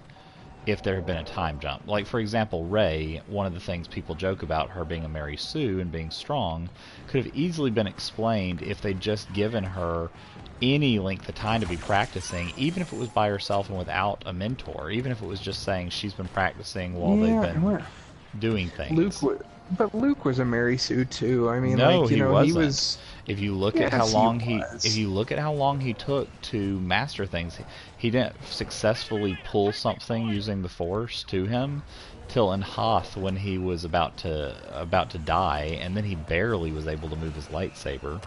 if there had been a time jump. Like, for example, Rey, one of the things people joke about her being a Mary Sue and being strong, could have easily been explained if they'd just given her any length of time to be practicing, even if it was by herself and without a mentor, even if it was just saying she's been practicing while they've been doing things. Luke was a Mary Sue too. I mean, no, like, he know, wasn't. he was. If you look at how long he took to master things, he didn't successfully pull something using the Force to him till in Hoth when he was about to die, and then he barely was able to move his lightsaber.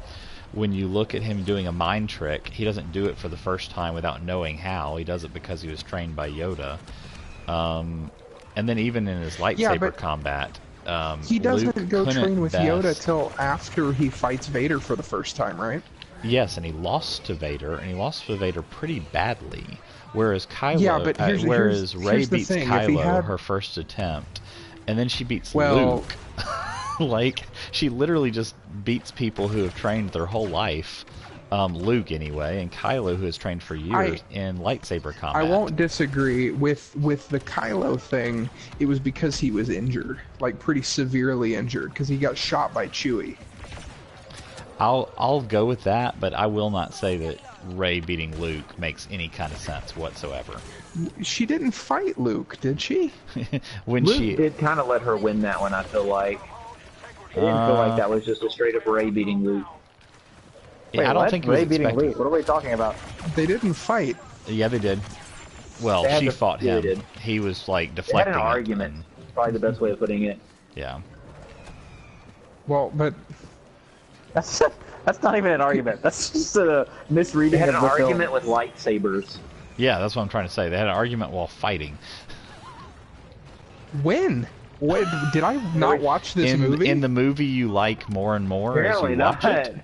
When you look at him doing a mind trick, he doesn't do it for the first time without knowing how. He does it because he was trained by Yoda. And then even in his lightsaber combat, he doesn't Luke go train with Yoda best. till after he fights Vader for the first time, right? Yes, and he lost to Vader, and he lost to Vader pretty badly. Whereas Kylo, Rey beats Kylo her first attempt, and then she beats Luke. Like, she literally just beats people who have trained their whole life. Luke anyway, and Kylo, who has trained for years in lightsaber combat. I won't disagree with the Kylo thing. It was because he was injured, like pretty severely injured, because he got shot by Chewie. I'll go with that, but I will not say that Rey beating Luke makes any kind of sense whatsoever. She didn't fight Luke, did she? Luke did kind of let her win that one. I feel like. I didn't feel like that was just a straight up Rey beating Luke. Wait, I don't think Rey beating Luke. What are we talking about? They didn't fight. Yeah, they did. Well, she fought him. He was like deflecting. They had an argument. Probably the best way of putting it. Yeah. Well, but that's not even an argument. That's just a misreading. They had an argument with lightsabers. Yeah, that's what I'm trying to say. They had an argument while fighting. When? What, did I not watch this movie? In the movie you like more and more Apparently as you watch it?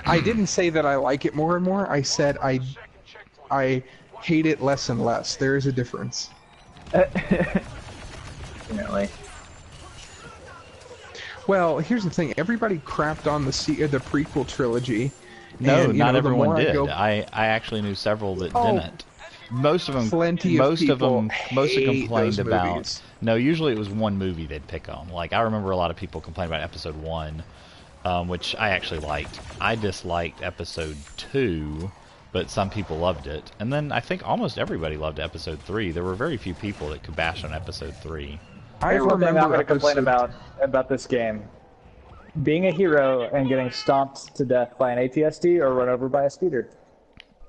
I didn't say that I like it more and more. I said I hate it less and less. There is a difference. Apparently. Well, here's the thing. Everybody crapped on the prequel trilogy. No, and, not everyone did. I actually knew several that didn't. Most of them complained about movies. No, usually it was one movie they'd pick on. Like, I remember a lot of people complained about episode 1, which I actually liked. I disliked episode 2, but some people loved it. And then I think almost everybody loved episode 3. There were very few people that could bash on episode 3. Here's one thing I'm going to complain about this game. Being a hero and getting stomped to death by an ATST or run over by a speeder.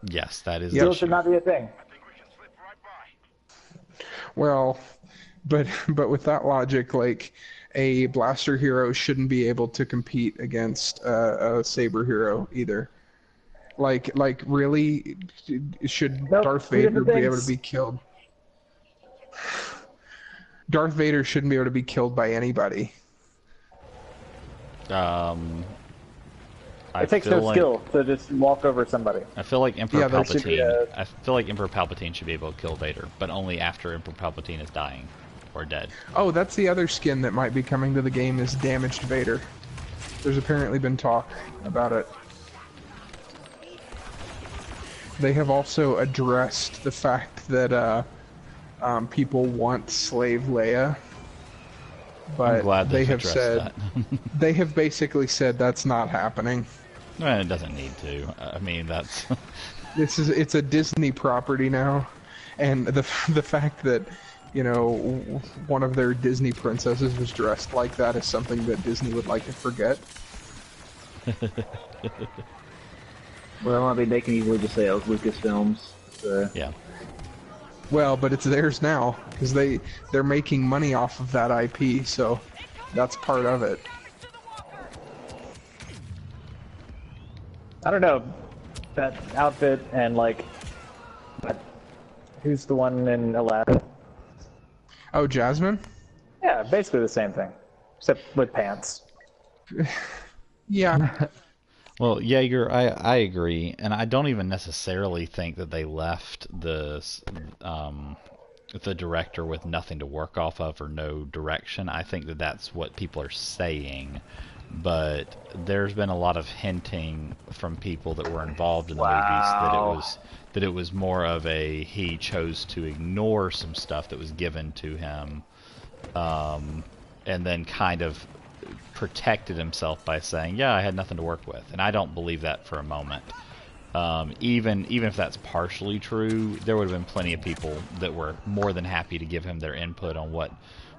Yes, that is Still should not be a thing. Well, but with that logic, like, a blaster hero shouldn't be able to compete against a saber hero either. Like really, should Darth Vader be able to be killed? Darth Vader shouldn't be able to be killed by anybody. It takes no skill to just walk over somebody. I feel like Emperor Palpatine. I feel like Emperor Palpatine should be able to kill Vader, but only after Emperor Palpatine is dying or dead. Oh, that's the other skin that might be coming to the game, is Damaged Vader. There's apparently been talk about it. They have also addressed the fact that people want Slave Leia, but I'm glad they have said that. They have basically said that's not happening. Well, it doesn't need to. I mean, that's it's a Disney property now, And the fact that, you know, one of their Disney princesses was dressed like that is something that Disney would like to forget. Well, I mean, they can easily just say it was Lucasfilms. So. Yeah. Well, but it's theirs now because they're making money off of that IP, so that's part of it. I don't know, that outfit and like, who's the one in Aladdin? Oh, Jasmine? Yeah, basically the same thing, except with pants. Yeah. Well, Jaeger, I agree, and I don't even necessarily think that they left the director with nothing to work off of or no direction. I think that that's what people are saying, but there's been a lot of hinting from people that were involved in the movies that it was more of a he chose to ignore some stuff that was given to him, and then kind of protected himself by saying, yeah, I had nothing to work with. And I don't believe that for a moment. Even if that's partially true, there would have been plenty of people that were more than happy to give him their input on what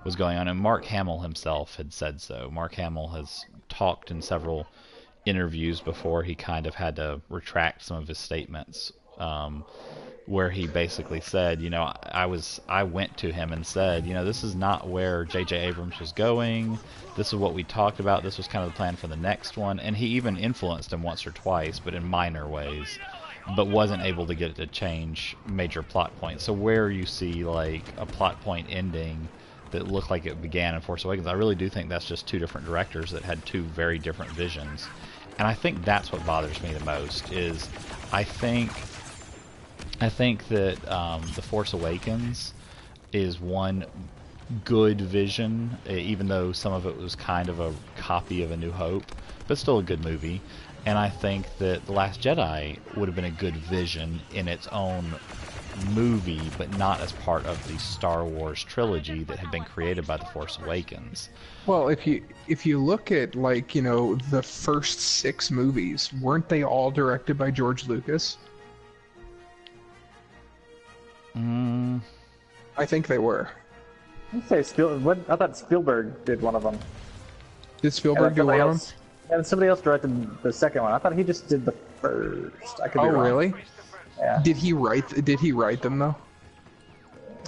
was going on. And Mark Hamill himself had said so. Mark Hamill has talked in several interviews before he kind of had to retract some of his statements, where he basically said, you know, I went to him and said, you know, this is not where J.J. Abrams was going. This is what we talked about. This was kind of the plan for the next one. And he even influenced him once or twice, but in minor ways, but wasn't able to get it to change major plot points. So where you see like a plot point ending that looked like it began in Force Awakens, I really do think that's just two different directors that had two very different visions. And I think that's what bothers me the most is I think that The Force Awakens is one good vision, even though some of it was kind of a copy of A New Hope, but still a good movie. And I think that The Last Jedi would have been a good vision in its own movie, but not as part of the Star Wars trilogy that had been created by The Force Awakens. Well, if you look at, like, you know, the first 6 movies, weren't they all directed by George Lucas? I think they were. I thought Spielberg did one of them. Did Spielberg do one of them? And somebody else directed the second one. I thought he just did the first. I could be wrong. Really? Yeah. Did he write them though?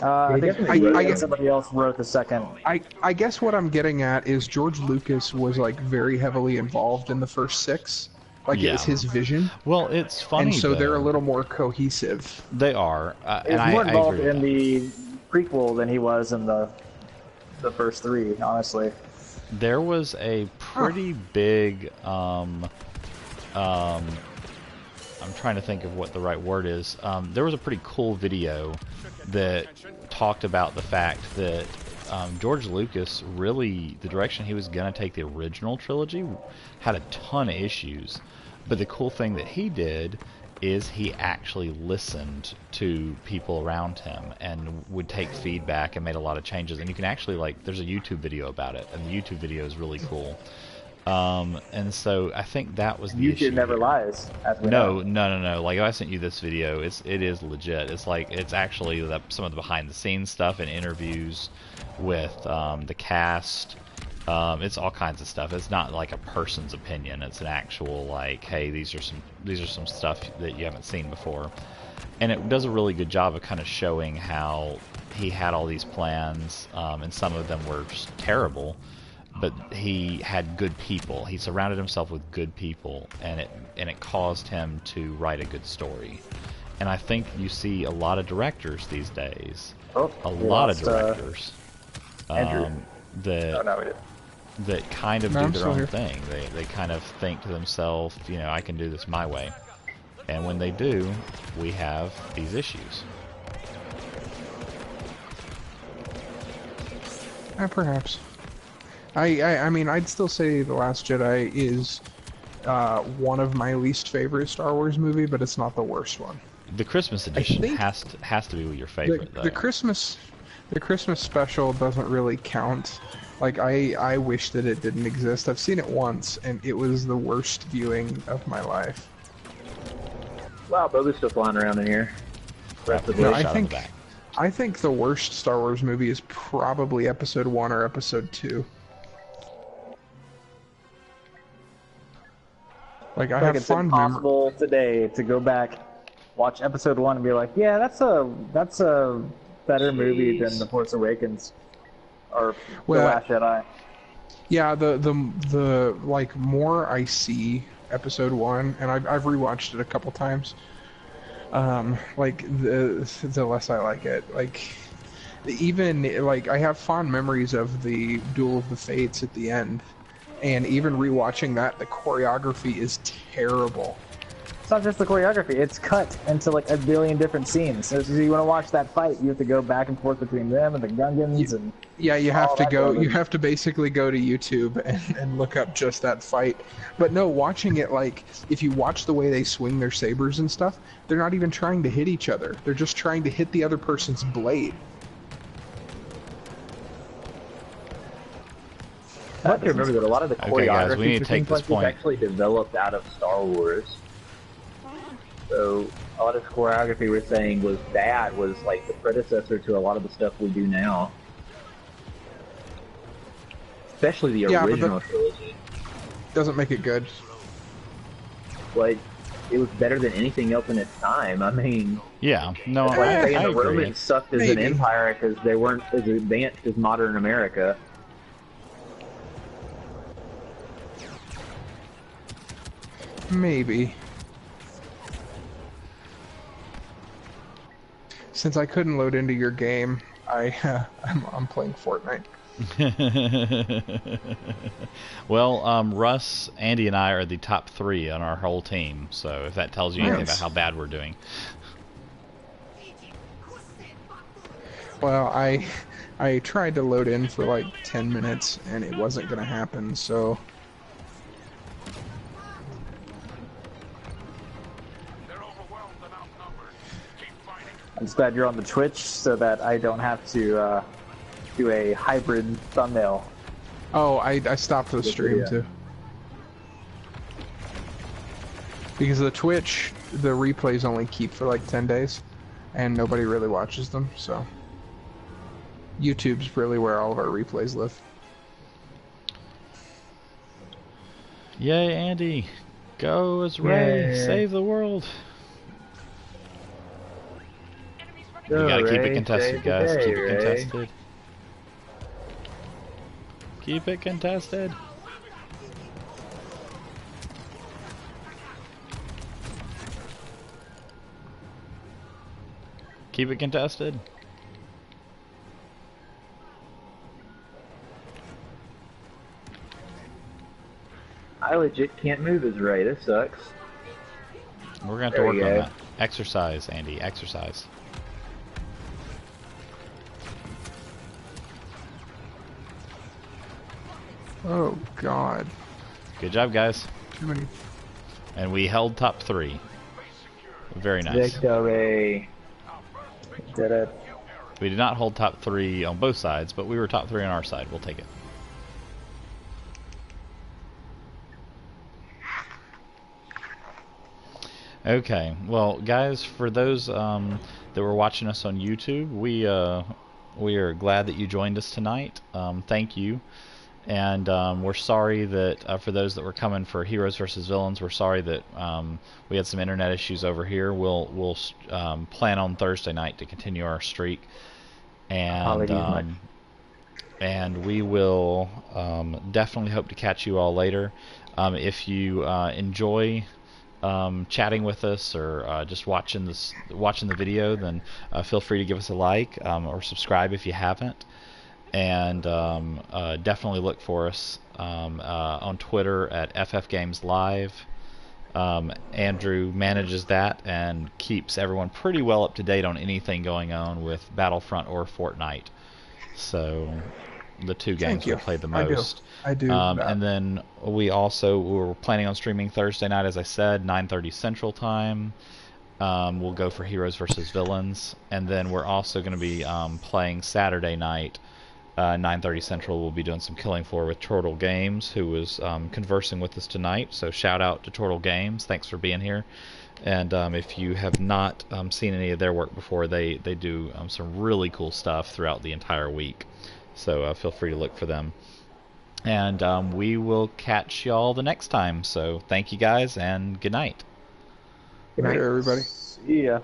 I think somebody else wrote the second. I guess what I'm getting at is George Lucas was like very heavily involved in the first 6. Like, yeah. It was his vision. Well, it's funny, and so though. They're a little more cohesive. They are. He's more involved in the prequel than he was in the first 3, honestly. There was a pretty big, I'm trying to think of what the right word is. There was a pretty cool video that talked about the fact that George Lucas really, the direction he was going to take the original trilogy had a ton of issues. But the cool thing that he did is he actually listened to people around him and would take feedback and made a lot of changes. And you can actually, like, there's a YouTube video about it, and the YouTube video is really cool. And so I think that was the issue. YouTube never lies. No. Like, I sent you this video. It is legit. It's like, it's actually some of the behind the scenes stuff and interviews with the cast. It's all kinds of stuff. It's not like a person's opinion. It's an actual, like, hey, these are some stuff that you haven't seen before. And it does a really good job of kind of showing how he had all these plans, and some of them were just terrible. But he had good people. He surrounded himself with good people, and it caused him to write a good story. And I think you see a lot of directors these days. A lot of directors. Andrew. That kind of do their own thing. They kind of think to themselves, you know, I can do this my way. And when they do, we have these issues. Perhaps. I mean, I'd still say The Last Jedi is one of my least favorite Star Wars movie, but it's not the worst one. The Christmas edition has to be your favorite, though. The Christmas special doesn't really count. Like, I wish that it didn't exist. I've seen it once, and it was the worst viewing of my life. Wow, Boba's still flying around in here. No, I think I think the worst Star Wars movie is probably Episode 1 or Episode 2. Like, I have it's fond impossible today to go back, watch Episode 1 and be like, yeah, that's a better movie than The Force Awakens or The Last Jedi. Yeah, the like more I see Episode 1, and I've rewatched it a couple times. Like the less I like it. Like even like I have fond memories of the Duel of the Fates at the end, and even rewatching that, the choreography is terrible. It's not just the choreography; it's cut into like a billion different scenes. So if you want to watch that fight, you have to go back and forth between them and the Gungans and. Yeah, you have to go. You have to basically go to YouTube and look up just that fight. But no, watching it, like if you watch the way they swing their sabers and stuff, they're not even trying to hit each other. They're just trying to hit the other person's blade. I have to remember that a lot of the choreography guys, we need to take this point. is actually developed out of Star Wars. So a lot of the choreography we're saying was like the predecessor to a lot of the stuff we do now. Especially the original trilogy. Doesn't make it good. Like, it was better than anything else in its time. I mean... Yeah, no, I agree. The Romans sucked as an empire because they weren't as advanced as modern America. Maybe. Since I couldn't load into your game, I'm playing Fortnite. Well, Russ, Andy, and I are the top 3 on our whole team. So if that tells you anything about how bad we're doing. Well, I tried to load in for like 10 minutes and it wasn't gonna happen. So. I'm just glad you're on the Twitch so that I don't have to do a hybrid thumbnail. Oh, I stopped the stream too. Because the Twitch, the replays only keep for like 10 days, and nobody really watches them, so. YouTube's really where all of our replays live. Yay, Andy! Go as Ray! Save the world! You gotta keep it contested, guys. Keep it contested. Keep it contested. Keep it contested. I legit can't move as Ray. This sucks. We're gonna have to work on that. Exercise, Andy. Exercise. Oh God. Good job, guys. Too many. And we held top 3. Very nice. Victory. Did it. We did not hold top 3 on both sides, but we were top 3 on our side. We'll take it. Okay, well, guys, for those that were watching us on YouTube, we are glad that you joined us tonight. Thank you. And we're sorry that for those that were coming for Heroes versus Villains, we're sorry that we had some internet issues over here. We'll plan on Thursday night to continue our streak, and we will definitely hope to catch you all later. If you enjoy chatting with us or just watching the video, then feel free to give us a like or subscribe if you haven't. And definitely look for us on Twitter at FF Games Live. Andrew manages that and keeps everyone pretty well up to date on anything going on with Battlefront or Fortnite. So the 2 games we play the most. I do. And then we're planning on streaming Thursday night, as I said, 9:30 Central Time. We'll go for Heroes versus Villains, and then we're also going to be playing Saturday night. 9:30 Central, we'll be doing some Killing Floor with Turtle Games, who was conversing with us tonight. So shout out to Turtle Games. Thanks for being here. And if you have not seen any of their work before, they do some really cool stuff throughout the entire week. So feel free to look for them. And we will catch y'all the next time. So thank you guys, and good night. Good night, everybody. See ya.